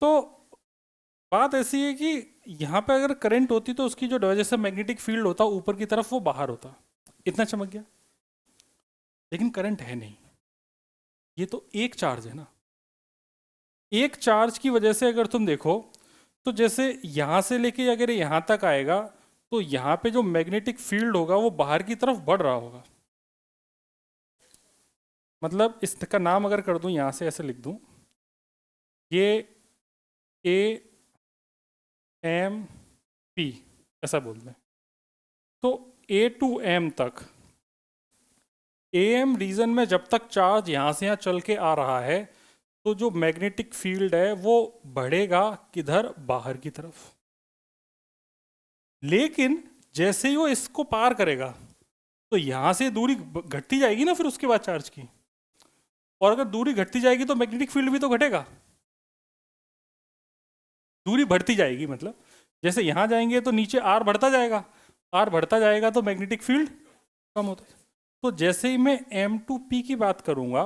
तो बात ऐसी है कि यहाँ पे अगर करंट होती तो उसकी जो वजह से मैग्नेटिक फील्ड होता ऊपर की तरफ, वो बाहर होता। इतना चमक गया। लेकिन करंट है नहीं, ये तो एक चार्ज है ना। एक चार्ज की वजह से अगर तुम देखो तो जैसे यहां से लेके अगर यहां तक आएगा तो यहां पे जो मैग्नेटिक फील्ड होगा वो बाहर की तरफ बढ़ रहा होगा। मतलब इसका नाम अगर कर दूं, यहां से ऐसे लिख दूं, ये ए एम पी ऐसा बोल दें, तो ए टू एम तक, ए एम रीजन में जब तक चार्ज यहां से यहां चल के आ रहा है तो जो मैग्नेटिक फील्ड है वो बढ़ेगा किधर? बाहर की तरफ। लेकिन जैसे ही वो इसको पार करेगा तो यहां से दूरी घटती जाएगी ना फिर उसके बाद चार्ज की। और अगर दूरी घटती जाएगी तो मैग्नेटिक फील्ड भी तो घटेगा। दूरी बढ़ती जाएगी मतलब जैसे यहां जाएंगे तो नीचे आर बढ़ता जाएगा, आर बढ़ता जाएगा तो मैग्नेटिक फील्ड कम होता है। तो जैसे ही मैं एम टू पी की बात करूंगा,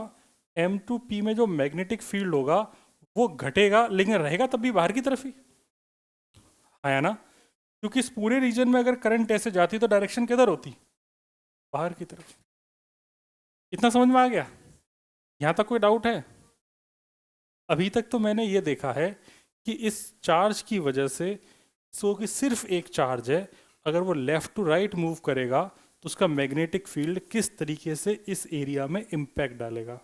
एम टू पी में जो मैग्नेटिक फील्ड होगा वो घटेगा, लेकिन रहेगा तब भी बाहर की तरफ ही। आया ना? क्योंकि इस पूरे रीजन में अगर करंट ऐसे जाती तो डायरेक्शन किधर होती? बाहर की तरफ। इतना समझ में आ गया? यहां तक कोई डाउट है? अभी तक तो मैंने ये देखा है कि इस चार्ज की वजह से, सो कि सिर्फ एक चार्ज है, अगर वो लेफ्ट टू राइट मूव करेगा तो उसका मैग्नेटिक फील्ड किस तरीके से इस एरिया में इम्पैक्ट डालेगा।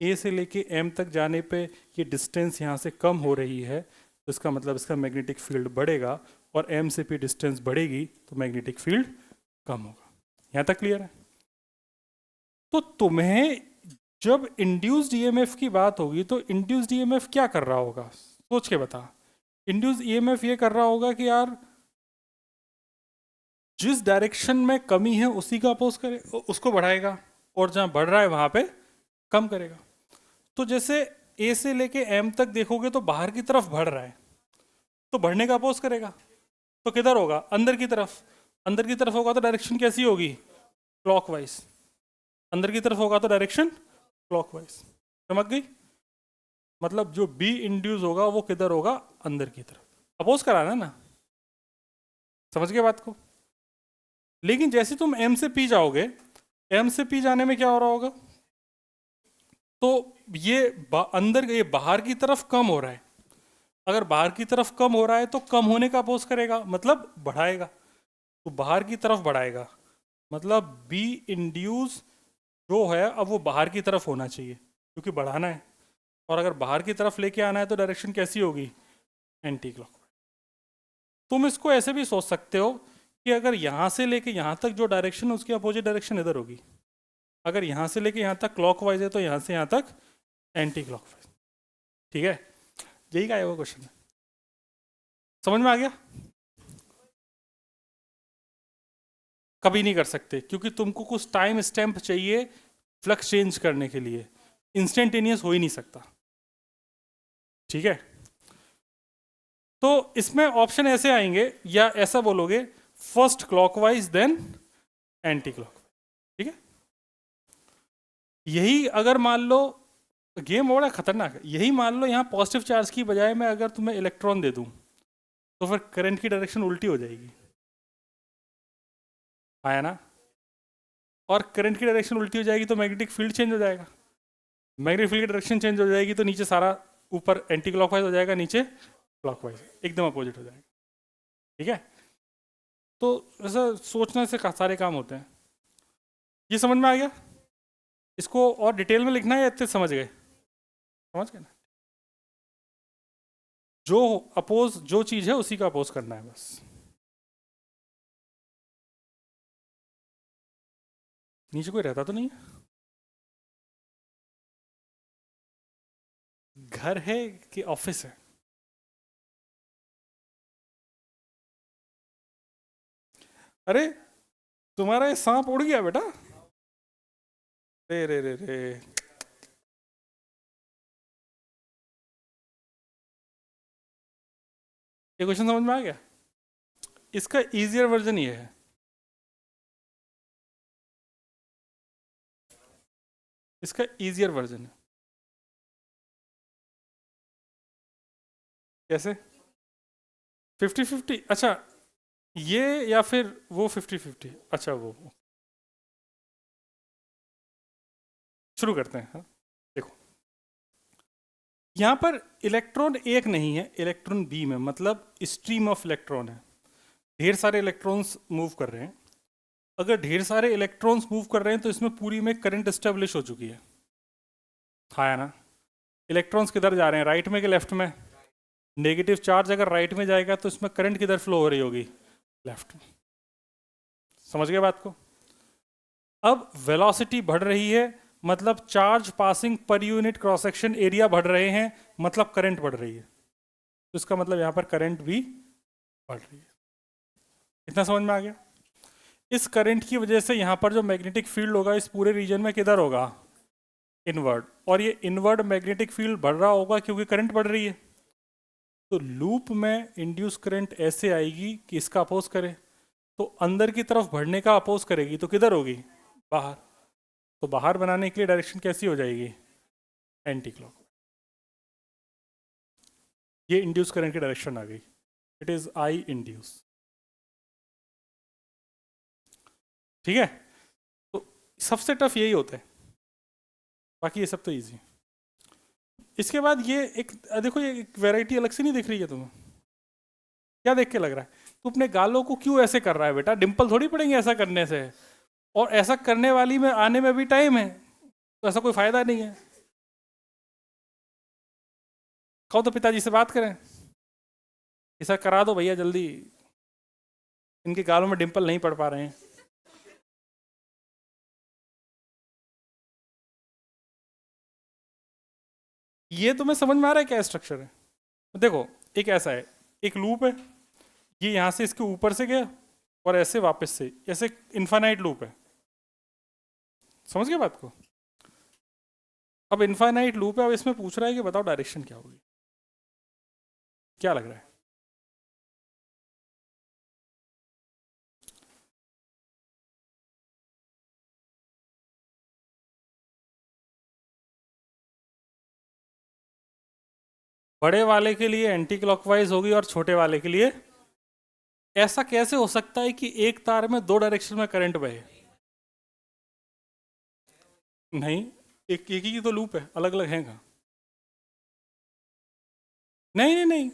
ए से लेके एम तक जाने पे ये डिस्टेंस यहाँ से कम हो रही है तो इसका मतलब इसका मैग्नेटिक फील्ड बढ़ेगा, और एम से पी डिस्टेंस बढ़ेगी तो मैग्नेटिक फील्ड कम होगा। यहाँ तक क्लियर है? तो तुम्हें जब इंड्यूस्ड ईएमएफ की बात होगी तो इंड्यूस्ड ईएमएफ क्या कर रहा होगा, सोच के बता। इंड्यूस्ड ईएमएफ ये कर रहा होगा कि यार जिस डायरेक्शन में कमी है उसी का अपोज करे, उसको बढ़ाएगा, और जहां बढ़ रहा है वहां पे कम करेगा। तो जैसे ए से लेके एम तक देखोगे तो बाहर की तरफ बढ़ रहा है तो बढ़ने का अपोज करेगा, तो किधर होगा? अंदर की तरफ। अंदर की तरफ होगा तो डायरेक्शन कैसी होगी? क्लॉकवाइज। अंदर की तरफ होगा तो डायरेक्शन क्लॉकवाइज। समझ गई? मतलब जो बी इंड्यूस होगा वो किधर होगा? अंदर की तरफ। अपोज कराना ना। समझ गए बात को? लेकिन जैसे तुम एम से पी जाओगे, एम से पी जाने में क्या हो रहा होगा? तो ये अंदर, ये बाहर की तरफ कम हो रहा है। अगर बाहर की तरफ कम हो रहा है तो कम होने का अपोज करेगा, मतलब बढ़ाएगा। तो बाहर की तरफ बढ़ाएगा मतलब बी इंड्यूस जो है अब वो बाहर की तरफ होना चाहिए क्योंकि बढ़ाना है। और अगर बाहर की तरफ लेके आना है तो डायरेक्शन कैसी होगी? Anti clock. तुम इसको ऐसे भी सोच सकते हो कि अगर यहाँ से लेके यहाँ तक जो डायरेक्शन है उसकी अपोजिट डायरेक्शन इधर होगी। अगर यहाँ से लेके यहाँ तक क्लॉकवाइज है तो यहाँ से यहाँ तक एंटी क्लॉकवाइज। ठीक है? यही का है वो क्वेश्चन है। समझ में आ गया? कभी नहीं कर सकते क्योंकि तुमको कुछ टाइम स्टैम्प चाहिए फ्लक्स चेंज करने के लिए। इंस्टेंटेनियस हो ही नहीं सकता। ठीक है? तो इसमें ऑप्शन ऐसे आएंगे, या ऐसा बोलोगे first clockwise then anti clockwise. ठीक है? यही अगर मान लो, गेम बड़ा खतरनाक है, यही मान लो यहाँ पॉजिटिव चार्ज की बजाय मैं अगर तुम्हें इलेक्ट्रॉन दे दूं तो फिर करंट की डायरेक्शन उल्टी हो जाएगी। आया ना? और करंट की डायरेक्शन उल्टी हो जाएगी तो मैग्नेटिक फील्ड चेंज हो जाएगा। मैग्नेटिक फील्ड की डायरेक्शन चेंज हो जाएगी तो नीचे सारा, ऊपर एंटी क्लॉकवाइज हो जाएगा, नीचे क्लॉकवाइज, एकदम अपोजिट हो जाएगा। ठीक है? तो ऐसा सोचने से सारे काम होते हैं। ये समझ में आ गया? इसको और डिटेल में लिखना है या इतने समझ गए? समझ गए ना? जो अपोज जो चीज है उसी का अपोज करना है बस। नीचे कोई रहता तो नहीं है? घर है कि ऑफिस है? अरे तुम्हारा ये सांप उड़ गया बेटा। रे रे रे रे, ये क्वेश्चन समझ में आ गया? इसका इजियर वर्जन ये है, इसका इजियर वर्जन है। कैसे? 50-50? अच्छा, ये या फिर वो 50-50? अच्छा, वो शुरू करते हैं। हाँ, देखो यहाँ पर इलेक्ट्रॉन एक नहीं है, इलेक्ट्रॉन बीम है, मतलब स्ट्रीम ऑफ इलेक्ट्रॉन है। ढेर सारे इलेक्ट्रॉन्स मूव कर रहे हैं। अगर ढेर सारे इलेक्ट्रॉन्स मूव कर रहे हैं तो इसमें पूरी में करंट एस्टेब्लिश हो चुकी है। हाँ है ना? इलेक्ट्रॉन्स किधर जा रहे हैं, राइट में कि लेफ्ट में? नेगेटिव चार्ज अगर राइट में जाएगा तो इसमें करंट किधर फ्लो हो रही होगी, लेफ्ट में। समझ गए बात को? अब वेलोसिटी बढ़ रही है, मतलब charge passing per unit cross section area बढ़ रहे हैं, मतलब करंट बढ़ रही है। तो इसका मतलब यहाँ पर करंट भी बढ़ रही है। इतना समझ में आ गया? इस करंट की वजह से यहाँ पर जो मैग्नेटिक फील्ड होगा इस पूरे रीजन में किधर होगा, इनवर्ड। और ये इनवर्ड मैग्नेटिक फील्ड बढ़ रहा होगा क्योंकि करंट बढ़ रही है। तो लूप में इंड्यूस करंट ऐसे आएगी कि इसका अपोज करे, तो अंदर की तरफ बढ़ने का अपोज करेगी तो किधर होगी, बाहर। तो बाहर बनाने के लिए डायरेक्शन कैसी हो जाएगी, एंटी क्लॉक। ये इंड्यूस करंट की डायरेक्शन आ गई, इट इज आई इंड्यूस। ठीक है? तो सबसे टफ यही होता है, बाकी ये सब तो इजी। इसके बाद ये एक देखो, ये एक वैरायटी अलग से नहीं दिख रही है तुम्हें? क्या देख के लग रहा है? तू अपने गालों को क्यों ऐसे कर रहा है बेटा? डिंपल थोड़ी पड़ेंगे ऐसा करने से, और ऐसा करने वाली में आने में भी टाइम है, तो ऐसा कोई फायदा नहीं है। कहो तो पिताजी से बात करें, ऐसा करा दो भैया जल्दी, इनके गालों में डिंपल नहीं पड़ पा रहे हैं। ये तुम्हें समझ में आ रहा है क्या स्ट्रक्चर है? देखो, एक ऐसा है, एक लूप है, ये यहाँ से इसके ऊपर से गया और ऐसे वापस से, ऐसे इनफाइनाइट लूप है। समझ गए बात को? अब इनफाइनाइट लूप है, अब इसमें पूछ रहा है कि बताओ डायरेक्शन क्या होगी, क्या लग रहा है? बड़े वाले के लिए एंटी क्लॉकवाइज होगी और छोटे वाले के लिए? ऐसा कैसे हो सकता है कि एक तार में दो डायरेक्शन में करंट बहे? नहीं, एक एक ही तो लूप है, अलग अलग है कहाँ? नहीं नहीं नहीं,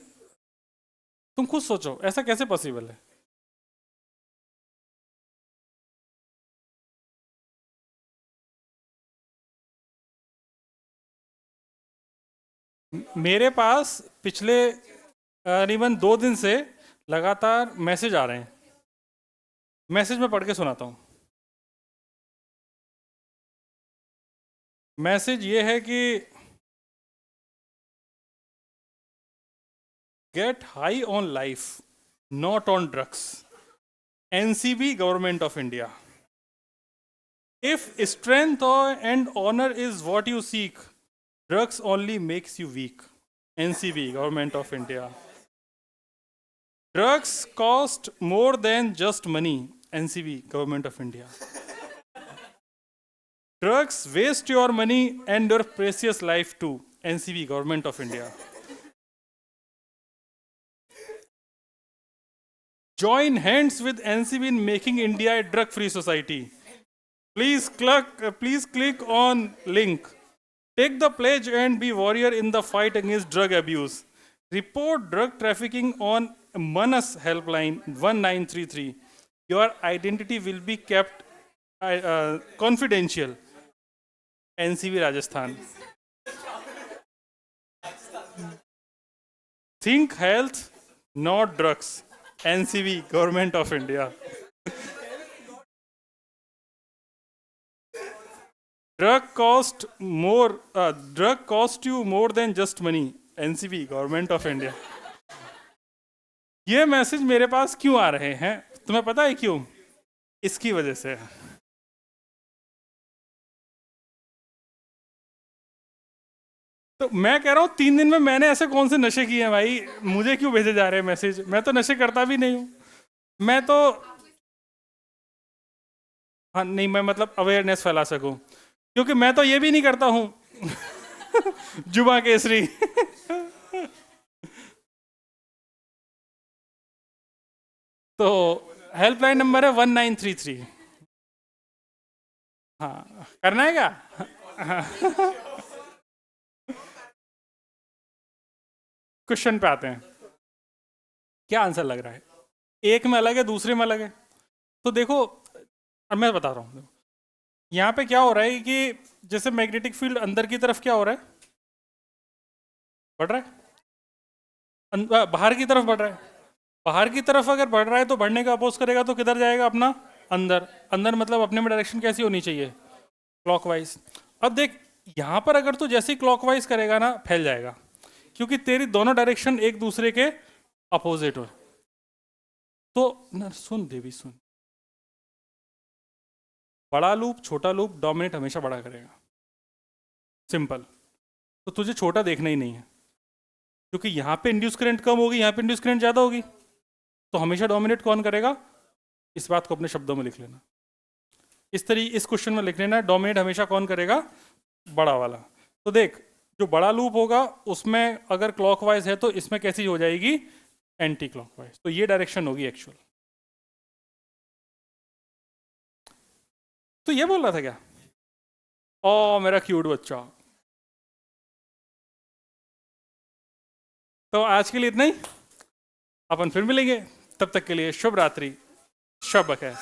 तुम खुद सोचो ऐसा कैसे पॉसिबल है? मेरे पास पिछले करीबन 2 दिन से लगातार मैसेज आ रहे हैं, मैसेज में पढ़ के सुनाता हूँ। मैसेज ये है कि get high on life not on drugs, NCB government of India. If strength and honour is what you seek, drugs only makes you weak, NCB government of India. Drugs cost more than just money, NCB government of India. Drugs waste your money and your precious life too, NCB Government of India. Join hands with NCB in making India a drug-free society. Please click on link. Take the pledge and be warrior in the fight against drug abuse. Report drug trafficking on Manas helpline 1933. Your identity will be kept confidential. NCB Rajasthan. Think health not drugs, NCB government of India. Drug cost you more than just money, NCB government of India. ये message मेरे पास क्यों आ रहे हैं तुम्हें पता है क्यों? इसकी वजह से। तो मैं कह रहा हूँ 3 दिन में मैंने ऐसे कौन से नशे किए हैं भाई, मुझे क्यों भेजे जा रहे हैं मैसेज? मैं तो नशे करता भी नहीं हूँ। मैं तो, हाँ नहीं, मैं मतलब अवेयरनेस फैला सकूं, क्योंकि मैं तो ये भी नहीं करता हूं। जुबा केसरी। तो हेल्पलाइन नंबर है 1933। हाँ, करना है क्या? क्वेश्चन पे आते हैं। क्या आंसर लग रहा है? एक में अलग है, दूसरे में अलग है। तो देखो, अब मैं बता रहा हूँ। यहाँ पे क्या हो रहा है कि जैसे मैग्नेटिक फील्ड अंदर की तरफ क्या हो रहा है, बढ़ रहा है। बाहर की तरफ बढ़ रहा है। बाहर की तरफ अगर बढ़ रहा है तो बढ़ने का अपोज करेगा तो किधर जाएगा अपना? अंदर। अंदर मतलब अपने में डायरेक्शन कैसी होनी चाहिए? क्लॉकवाइज। अब देख, यहाँ पर अगर तू जैसे ही क्लॉकवाइज करेगा ना, फैल जाएगा, क्योंकि तेरी दोनों डायरेक्शन एक दूसरे के अपोजिट हो। तो न, सुन देवी सुन, बड़ा लूप छोटा लूप डोमिनेट हमेशा बड़ा करेगा, सिंपल। तो तुझे छोटा देखना ही नहीं है, क्योंकि यहाँ पे इंड्यूस करंट कम होगी, यहाँ पे इंड्यूस करंट ज़्यादा होगी। तो हमेशा डोमिनेट कौन करेगा? इस बात को अपने शब्दों में लिख लेना, इस क्वेश्चन में लिख लेना, डोमिनेट हमेशा कौन करेगा? बड़ा वाला। तो देख, जो बड़ा लूप होगा उसमें अगर क्लॉकवाइज है तो इसमें कैसी हो जाएगी? Anti clockwise. तो ये डायरेक्शन होगी एक्चुअल। तो ये बोल रहा था क्या? ओ मेरा क्यूट बच्चा। तो आज के लिए इतना ही, अपन फिर मिलेंगे। तब तक के लिए शुभ रात्रि, शब बखैर।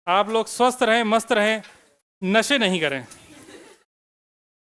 आप लोग स्वस्थ रहें, मस्त रहें, नशे नहीं करें।